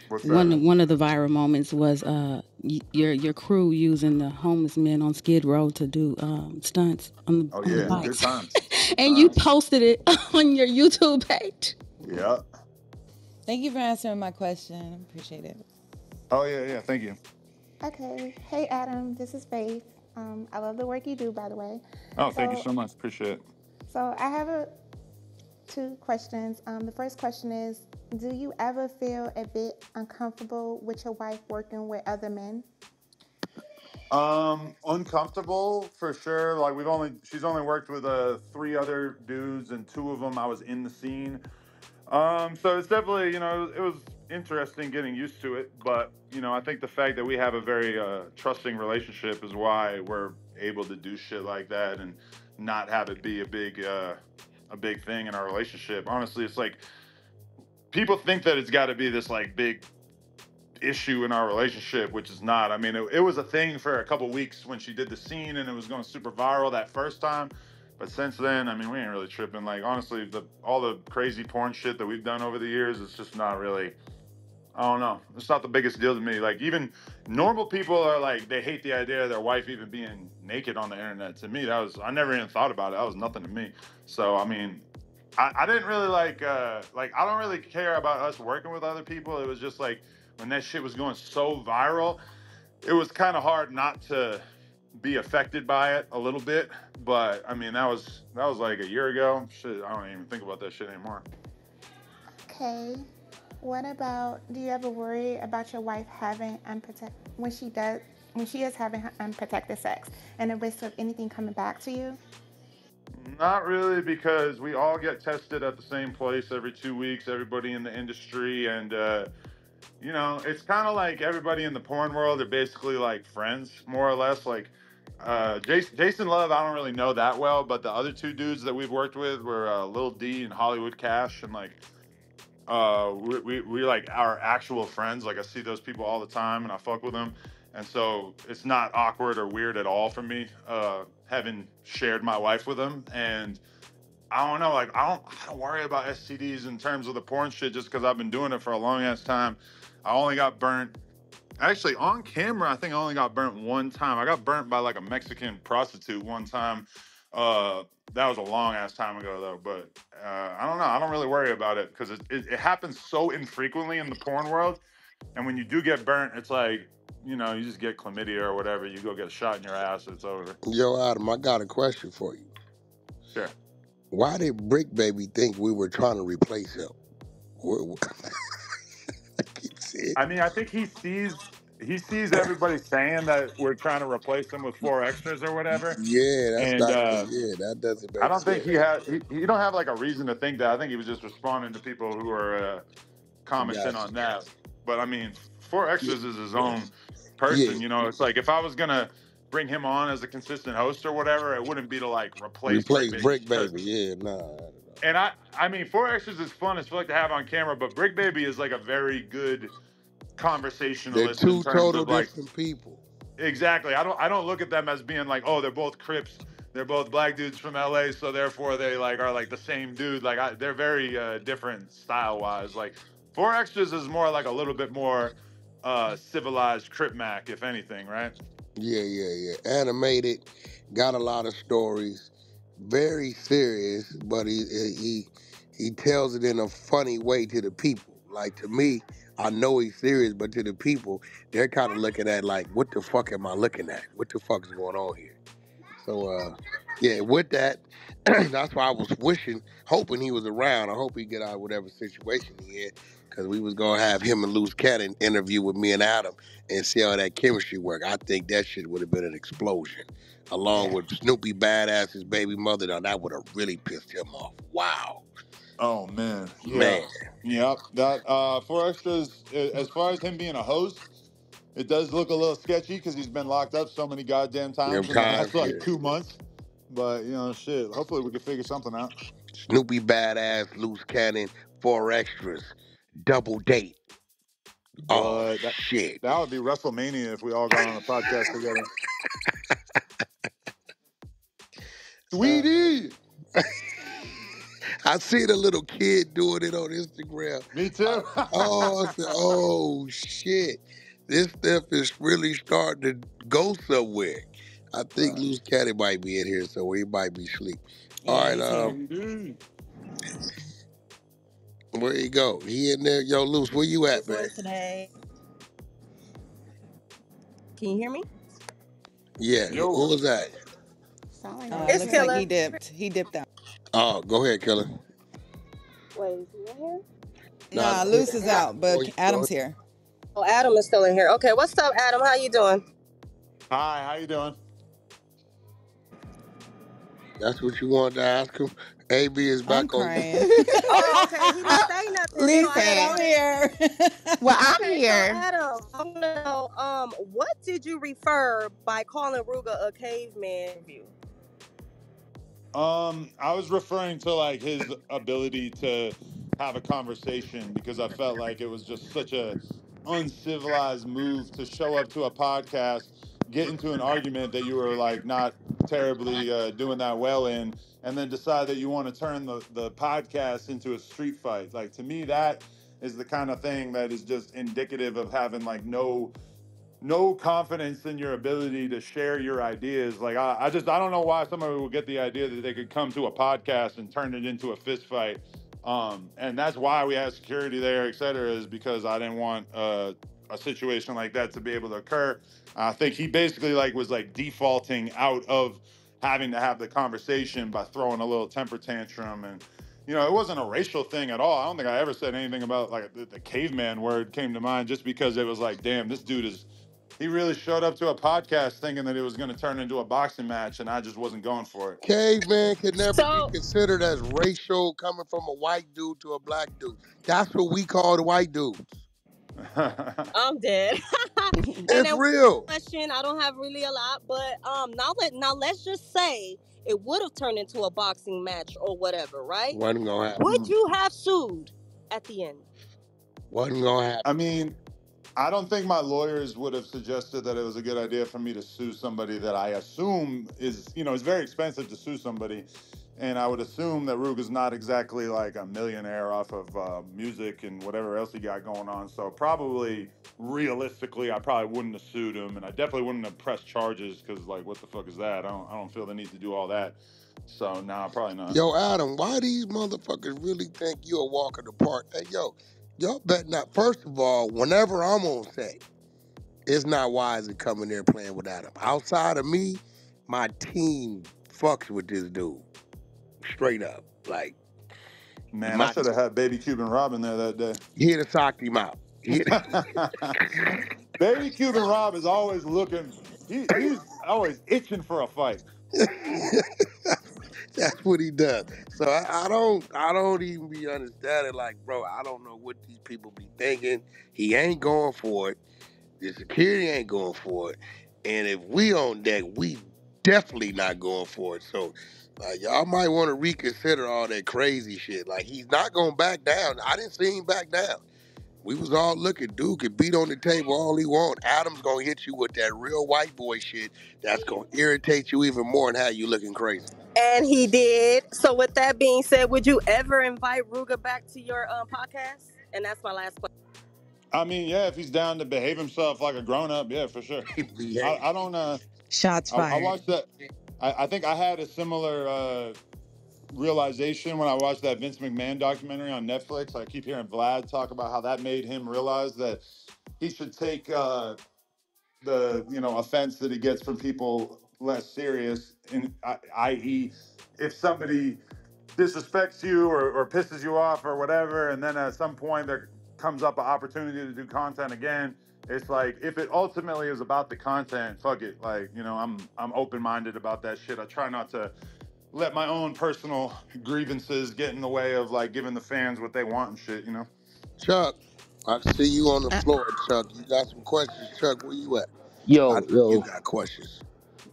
What's that? One of the viral moments was your crew using the homeless men on Skid Row to do stunts on the bikes. Good times. And you posted it on your YouTube page. Yeah. Thank you for answering my question. Appreciate it. Oh, yeah. Thank you. Okay. Hey, Adam. This is Faith. I love the work you do, by the way. Oh, thank you so much. Appreciate it. So I have two questions. The first question is, do you ever feel a bit uncomfortable with your wife working with other men? Uncomfortable for sure. Like she's only worked with 3 other dudes, and 2 of them I was in the scene. So it's definitely, you know, it was interesting getting used to it, but, you know, I think the fact that we have a very trusting relationship is why we're able to do shit like that and not have it be a big thing in our relationship. Honestly, it's like people think that it's got to be this like big issue in our relationship, which is not. I mean, it was a thing for a couple weeks when she did the scene and it was going super viral that first time. But since then, I mean, we ain't really tripping. Like, honestly, all the crazy porn shit that we've done over the years, it's just not really, I don't know. It's not the biggest deal to me. Like, even normal people are like, they hate the idea of their wife even being naked on the internet. To me, I never even thought about it. That was nothing to me. So, I mean, I didn't really like, I don't really care about us working with other people. It was just like, when that shit was going so viral, it was kind of hard not to be affected by it a little bit. But I mean, that was like a year ago. Shit, I don't even think about that shit anymore. Okay. What about, do you ever worry about your wife having when she is having unprotected sex and the risk of anything coming back to you? Not really, because we all get tested at the same place every 2 weeks, everybody in the industry, and you know, it's kind of like everybody in the porn world are basically like friends, more or less. Like Jason Love, I don't really know that well, but the other 2 dudes that we've worked with were Lil D and Hollywood Cash, and like we like our actual friends. Like I see those people all the time, and I fuck with them, and so it's not awkward or weird at all for me having shared my wife with them. And I don't know, like I don't worry about STDs in terms of the porn shit just because I've been doing it for a long ass time. I only got burnt. Actually, on camera, I think I only got burnt one time. I got burnt by like a Mexican prostitute one time That was a long ass time ago though, but I don't know. I don't really worry about it because it happens so infrequently in the porn world. And when you do get burnt, it's like, you know, you just get chlamydia or whatever. You go get a shot in your ass, it's over. Yo, Adam, I got a question for you. Sure. Why did Brick Baby think we were trying to replace him? I keep saying. I mean, I think he sees everybody saying that we're trying to replace him with 4 extras or whatever. Yeah, that's And not. Yeah, that doesn't I make don't think sense. he don't have like a reason to think that. I think he was just responding to people who are commenting Gotcha. on that. But I mean, 4 extras is his own Yeah, person. You know, it's like if I was gonna bring him on as a consistent host or whatever, it wouldn't be to like replace Brick replace Baby. Brick Baby. Yeah, nah. And I mean, 4 extras is fun as fuck to have on camera, but Brick Baby is like a very good They're conversationalist in two terms total of like different people. exactly. I don't look at them as being like, oh, they're both Crips. They're both black dudes from LA, so therefore they like are like the same dude. Like they're very different style wise. Like 4 extras is more like a little bit more civilized Crip Mac, if anything, right? Yeah. Animated, got a lot of stories. Very serious, but he tells it in a funny way to the people. Like to me, I know he's serious, but to the people, they're kind of looking at like, what the fuck am I looking at? What the fuck is going on here? So yeah, with that, that's why I was hoping he was around. I hope he get out of whatever situation he in, because we was gonna have him and Loose Cannon interview with me and Adam and see how that chemistry work. I think that shit would have been an explosion, along with Snoopy Badass's baby mother. Now that would have really pissed him off. Wow, Oh man, man. yep. That 4 extras. As far as him being a host, it does look a little sketchy because he's been locked up so many goddamn Them times in the times, last like yeah. 2 months. But you know, shit. Hopefully, we can figure something out. Snoopy Badass, Loose Cannon, 4 extras, double date. Oh But shit. that would be WrestleMania if we all got on a podcast together. Sweetie. I seen a little kid doing it on Instagram. Me too. I said, oh shit. This stuff is really starting to go somewhere. I think Loose Caddy might be in here somewhere. He might be asleep. All right, where you go? He in there? Yo, Loose, where you at, man? Today. Can you hear me? Yeah, who was that? It's Looks Killer. like he dipped. He dipped out. Oh, go ahead, Killer. Wait, is he in here? Nah, Loose is out, but Adam's here. Oh, Adam is still in here. Okay, what's up, Adam? How you doing? Hi, how you doing? That's what you wanted to ask him? AB is back I'm crying. Oh, okay. He didn't say nothing. Listen, I'm here. Well, I'm Okay, here. So Adam, I want to know, what did you refer by calling Ruga a caveman review? I was referring to like his ability to have a conversation because I felt like it was just such a uncivilized move to show up to a podcast, get into an argument that you were like not terribly doing that well in, and then decide that you want to turn the podcast into a street fight. Like to me, that is the kind of thing that is just indicative of having like no confidence in your ability to share your ideas. Like I don't know why somebody would get the idea that they could come to a podcast and turn it into a fist fight. And that's why we had security there, et cetera, is because I didn't want a situation like that to be able to occur. I think he basically like was like defaulting out of having to have the conversation by throwing a little temper tantrum. And you know, it wasn't a racial thing at all. I don't think I ever said anything about like the caveman word came to mind, just because it was like, damn, this dude is. He really showed up to a podcast thinking that it was going to turn into a boxing match, and I just wasn't going for it. Caveman could never be considered as racial coming from a white dude to a black dude. That's what we call the white dudes. I'm dead. It's real. Question, I don't have really a lot, but now let's just say it would have turned into a boxing match or whatever, right? Wasn't gonna happen. Would you have sued at the end? Wasn't gonna happen. I mean, I don't think my lawyers would have suggested that it was a good idea for me to sue somebody that I assume is, you know, it's very expensive to sue somebody. And I would assume that Ruga's not exactly like a millionaire off of music and whatever else he got going on. So probably, realistically, I probably wouldn't have sued him, and I definitely wouldn't have pressed charges because, like, what the fuck is that? I don't feel the need to do all that. So nah, probably not. Yo, Adam, why these motherfuckers really think you a walk in the park? Hey, yo, y'all bet not. First of all, whenever I'm on set, it's not wise to come in there playing with Adam. Outside of me, my team fucks with this dude. Straight up. Like, Man, I should have had Baby Cuban Robin there that day. He'd have socked him out. Baby Cuban Rob is always looking. He's always itching for a fight. That's what he does. So I don't even be understanding. Like, bro, I don't know what these people be thinking. He ain't going for it. The security ain't going for it. And if we on deck, we definitely not going for it. So, y'all might want to reconsider all that crazy shit. Like, he's not gonna back down. I didn't see him back down. We was all looking. Dude could beat on the table all he want. Adam's gonna hit you with that real white boy shit that's gonna irritate you even more and have you looking crazy. And he did. So with that being said, would you ever invite Ruga back to your podcast? And that's my last question. I mean, yeah, if he's down to behave himself like a grown up, yeah, for sure. I don't. Shots fired. I watched that. I think I had a similar realization when I watched that Vince McMahon documentary on Netflix. I keep hearing Vlad talk about how that made him realize that he should take the offense that he gets from people less serious. I.e., if somebody disrespects you or pisses you off or whatever, and then at some point there comes up an opportunity to do content again, it's like, if it ultimately is about the content, fuck it. Like, I'm open-minded about that shit. I try not to let my own personal grievances get in the way of, like, giving the fans what they want and shit, Chuck, I see you on the floor, Chuck. You got some questions, Chuck. Where you at? I know you got questions.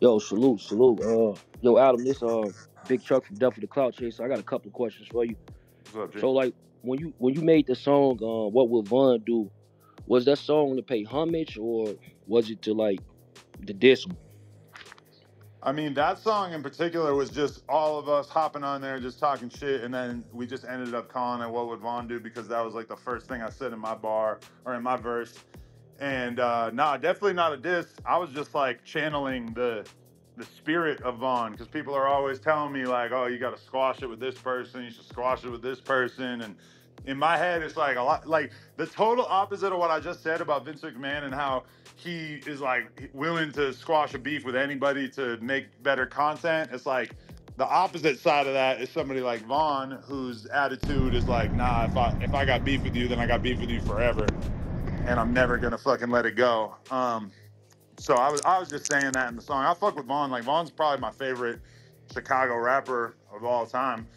Yo, salute. Yo, Adam, this Big Chuck from Death of the Cloud Chaser. I got a couple of questions for you. What's up, Jay? So, like, when you made the song, What Would Von Do? Was that song to pay homage, or was it to, like, to diss him? I mean, that song in particular was just all of us hopping on there, just talking shit, and then we just ended up calling it "What Would Vaughn Do?" because that was like the first thing I said in my bar or in my verse. And nah, definitely not a diss. I was just like channeling the spirit of Vaughn, because people are always telling me like, "Oh, you got to squash it with this person. You should squash it with this person." And in my head, it's like a lot, like the total opposite of what I just said about Vince McMahon and how he is like willing to squash a beef with anybody to make better content. It's like the opposite side of that is somebody like Vaughn, whose attitude is like, nah, if I got beef with you, then I got beef with you forever, and I'm never gonna fucking let it go. So I was just saying that in the song. I fuck with Vaughn. Like, Vaughn's probably my favorite Chicago rapper of all time,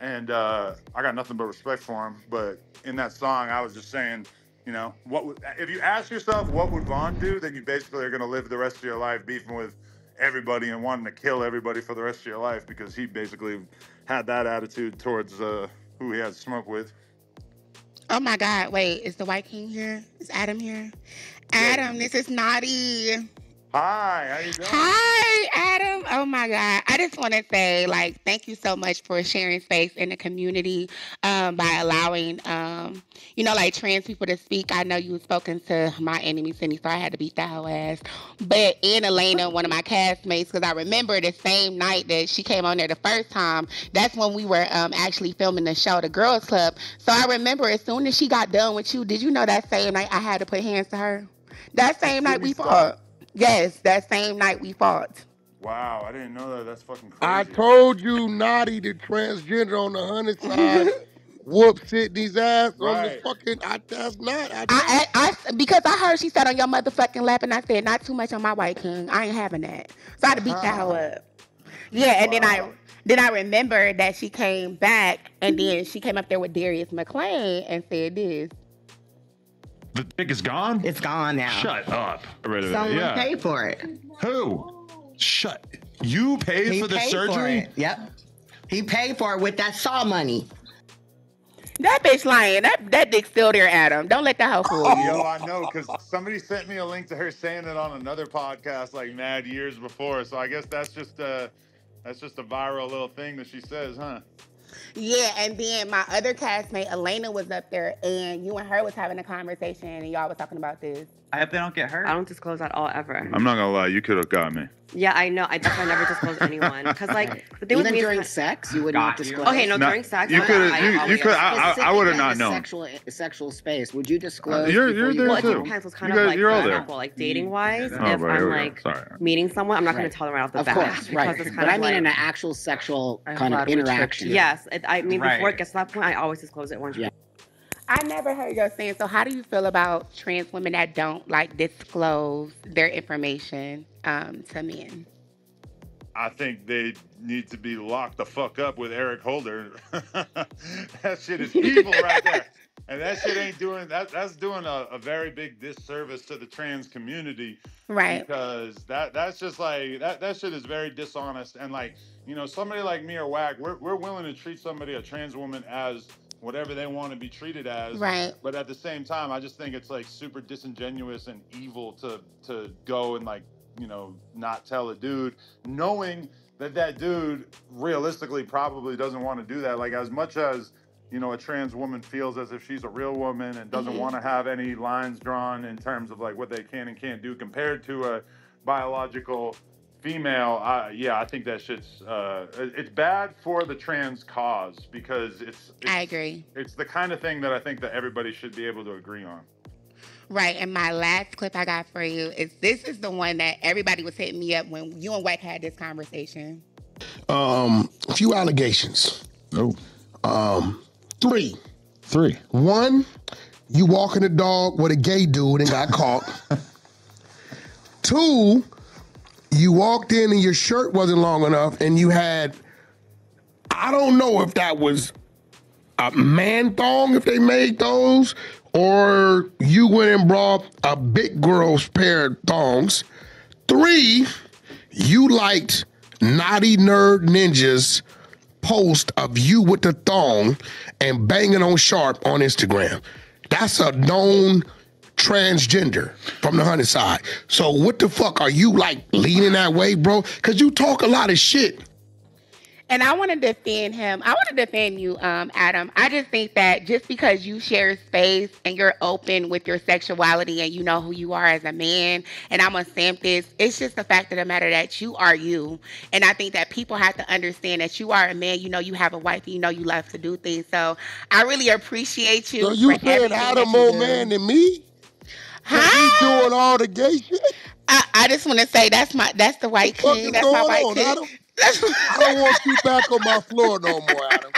and I got nothing but respect for him. But in that song, I was just saying, if you ask yourself what would Vaughn do, then you basically are gonna live the rest of your life beefing with everybody and wanting to kill everybody for the rest of your life, because he basically had that attitude towards who he had smoke with. Oh my God, wait, is the White King here? Is Adam here? Adam, this is Naughty. Hi, how you doing? Hi, Adam. Oh my God. I just want to say, like, thank you so much for sharing space in the community by allowing, like trans people to speak. I know you spoken to my enemy, Cindy, so I had to beat that whole ass. But in Elena, one of my castmates, because I remember the same night that she came on there the first time, that's when we were actually filming the show, The Girls Club. So I remember as soon as she got done with you, did you know that same night I had to put hands to her? That same night we fought. Yes, that same night we fought. Wow, I didn't know that. That's fucking crazy. I told you, Naughty, the transgender on the Hunted side, whooped Sydney's ass on the fucking. That's not. Because I heard she sat on your motherfucking lap, and I said, not too much on my White King. I ain't having that. So I had to beat that hoe up. Yeah, and then I remember that she came back, and then she came up there with Darius McClain and said this. The dick is gone? It's gone now. Shut up. Someone paid for it. Who? Shut. You paid for the surgery? Yep. He paid for it with that Saw money. That bitch lying. That dick's still there, Adam. Don't let that hoe fool you. Yo, I know, because somebody sent me a link to her saying it on another podcast like mad years before. So I guess that's just That's just a viral little thing that she says, huh? Yeah, and then my other castmate, Elena, was up there, and you and her was having a conversation, and y'all was talking about this. I hope they don't get hurt. I don't disclose at all ever. I'm not gonna lie, you could have got me. Yeah, I know. That's why I never disclose anyone. Because like the thing with Even me during is sex, you would not disclose. Okay, no, during sex. You could have. You could. I would have not known. Sexual space. Would you disclose? You're there Well, too. it depends. What's kind of like, you're for all there. example, like dating wise, Oh, if right, I'm here we like go. Sorry. meeting someone, I'm not going to tell them right off the Of bat. course, right. It's kind But of I mean, like, in an actual sexual kind of glad we tricked interaction. you. Yes, I mean before Right. it gets to that point, I always disclose it once. Yeah. I never heard y'all saying. So, how do you feel about trans women that don't like disclose their information to men? I think they need to be locked the fuck up with Eric Holder. That shit is evil right there. And that shit ain't doing that. That's doing a very big disservice to the trans community, Right? Because that's just like that shit is very dishonest. And like, you know, somebody like me or Wack, we're willing to treat somebody, a trans woman, as whatever they want to be treated as. Right. But at the same time, I just think it's like super disingenuous and evil to go and like, you know, not tell a dude, knowing that dude realistically probably doesn't want to do that. Like, as much as, you know, a trans woman feels as if she's a real woman and doesn't want to have any lines drawn in terms of like what they can and can't do compared to a biological female, I think that shit's it's bad for the trans cause, because it's I agree. It's the kind of thing that I think that everybody should be able to agree on. Right, and my last clip I got for you is this is the one that everybody was hitting me up when you and Wack had this conversation. A few allegations. Oh. Three. Three. One, you walking the dog with a gay dude and got caught. Two, you walked in and your shirt wasn't long enough and you had, I don't know if that was a man thong, if they made those, or you went and brought a big girl's pair of thongs. Three, you liked Naughty Nerd Ninja's post of you with the thong and banging on Sharp on Instagram. That's a known transgender from the Honey side. So what the fuck are you like leaning that way, bro? Because you talk a lot of shit. And I want to defend him. I want to defend you, Adam. I just think that just because you share space and you're open with your sexuality and you know who you are as a man, and I'm going to stamp this, it's just the fact of the matter that you are you. And I think that people have to understand that you are a man. You know you have a wife and you know you love to do things. So I really appreciate you. So you for saying everything Adam that you more do. man than me? Huh? You doing all the gay shit? I just want to say that's the white king. That's my white king. Adam? I don't want you back on my floor no more, Adam.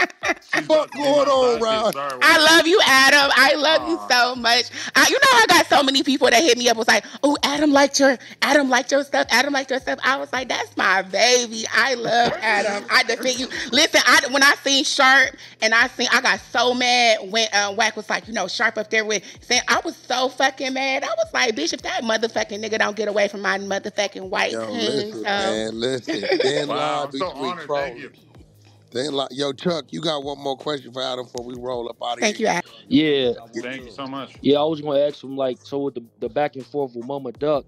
What's going on, Ryan? I love you, Adam. I love you so much. You know, I got so many people that hit me up was like, "Oh, Adam liked your stuff. Adam liked your stuff." I was like, "That's my baby. I love Adam. I defend you." Listen, when I seen Sharp and I got so mad when Wack was like, you know, Sharp up there with saying, I was so fucking mad. I was like, bitch, if that motherfucking nigga don't get away from my motherfucking white king. Listen, man, listen. Thin line I'm so between honored. trolls. Thank you. Yo, Chuck, you got one more question for Adam before we roll up out of here? Thank you, Adam. Yeah. Thank you so much. Yeah, I was gonna ask him, like, so with the back and forth with Mama Duck,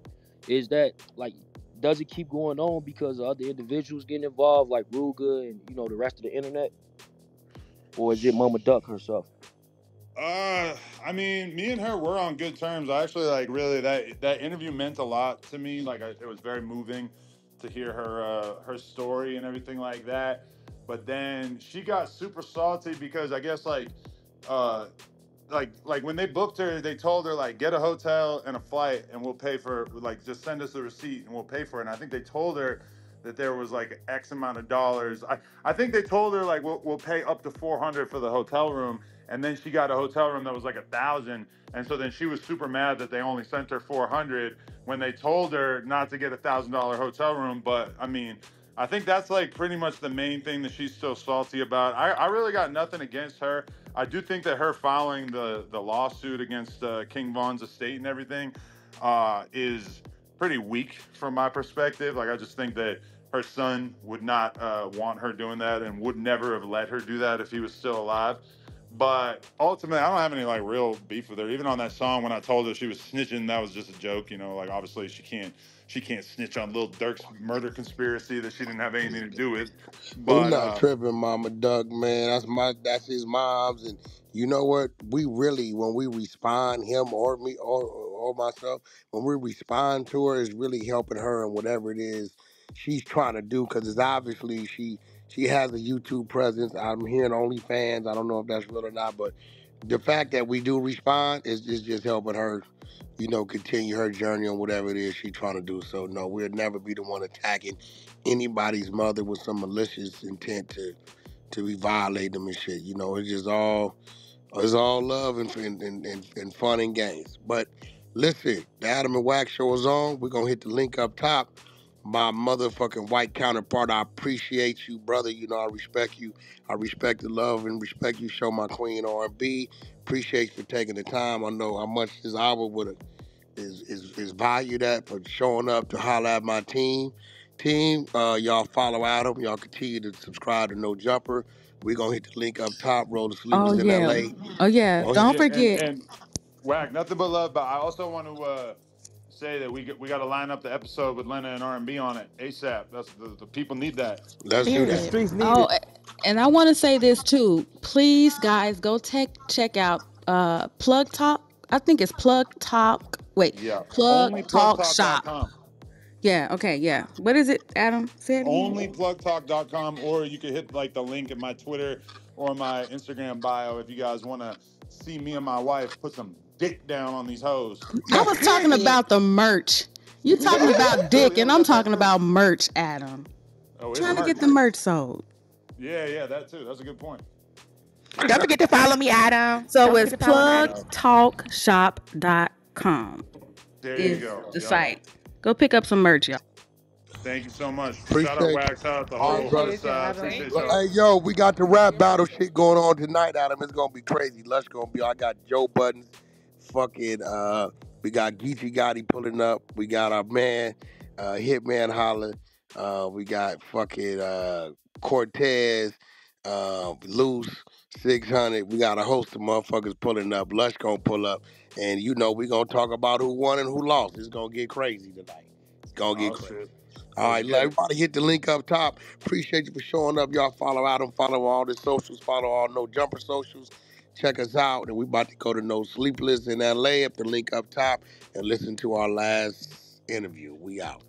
is that like, does it keep going on because of other individuals getting involved, like Ruga and, you know, the rest of the internet, or is it Mama Duck herself? I mean, me and her were on good terms. I actually like really that interview meant a lot to me. Like, it was very moving to hear her story and everything like that. But then she got super salty because I guess like when they booked her, they told her like, get a hotel and a flight and we'll pay for, like, just send us a receipt and we'll pay for it. And I think they told her that there was like X amount of dollars. I think they told her like we'll pay up to $400 for the hotel room, and then she got a hotel room that was like $1,000, and so then she was super mad that they only sent her $400 when they told her not to get $1,000 hotel room. But I mean, I think that's like pretty much the main thing that she's still salty about. I really got nothing against her. I do think that her filing the lawsuit against King Von's estate and everything is pretty weak from my perspective. Like, I just think that her son would not want her doing that and would never have let her do that if he was still alive. But ultimately, I don't have any like real beef with her. Even on that song, when I told her she was snitching, that was just a joke. You know, like obviously she can't snitch on Lil Durk's murder conspiracy that she didn't have anything to do with. We But not tripping, Mama Duck, man. That's his mom's, and you know what? We really, when we respond, him or me or myself, when we respond to her, is really helping her in whatever it is she's trying to do. Because it's obviously she has a YouTube presence. I'm hearing OnlyFans. I don't know if that's real or not, but the fact that we do respond is just helping her, you know, continue her journey on whatever it is she's trying to do. So no, we'll never be the one attacking anybody's mother with some malicious intent to be violate them and shit. You know, it's all love and fun and games. But listen, the Adam and Wack show is on. We're gonna hit the link up top. My motherfucking white counterpart, I appreciate you, brother. You know, I respect you. I respect the love and respect you show my queen R&B. Appreciate you for taking the time. I know how much this hour would have is valued at for showing up to holler at my team. Y'all follow Adam. Y'all continue to subscribe to No Jumper. We're gonna hit the link up top. Roll the Oh sleepers in yeah. LA. Oh yeah. Go Don't ahead. yeah, forget. and Whack, nothing but love. But I also want to say that we got to line up the episode with Lena and R&B on it ASAP. That's the people need that. Let's do The that. streets need Oh, it. and I want to say this too. Please, guys, go check out Plug Talk. I think it's Plug Talk. Wait, Yeah, Plug Talk Shop. onlyplugtalk.com. Yeah. Okay. Yeah. What is it, Adam? Say it again. Onlyplugtalk.com, or you could hit like the link in my Twitter or my Instagram bio if you guys want to see me and my wife put some dick down on these hoes. I was talking about the merch. You talking about dick, and I'm talking about merch, Adam. Oh, it's Trying to merch. get the merch sold. Yeah, that too. That's a good point. Don't forget to follow me, Adam. So Don't it's forget to follow me. plugtalkshop.com. There is you go. the Yep. site. Go pick up some merch, y'all. Thank you so much. Appreciate Shout out you. Wax, shout out the All right, whole brother. hood side. Appreciate y'all. Hey, yo, we got the rap battle shit going on tonight, Adam. It's gonna be crazy. Lush gonna be. I got Joe Buttons, fucking. We got Geechee Gotti pulling up. We got our man, Hitman Holler. We got fucking Cortez, Loose 600. We got a host of motherfuckers pulling up. Lush gonna pull up, and you know we gonna talk about who won and who lost. It's gonna get crazy tonight. It's gonna get crazy. Shit. All right, let everybody hit the link up top. Appreciate you for showing up. Y'all follow Adam, follow all the socials, follow all No Jumper socials. Check us out. And we about to go to No Sleepless in LA up the link up top and listen to our last interview. We out.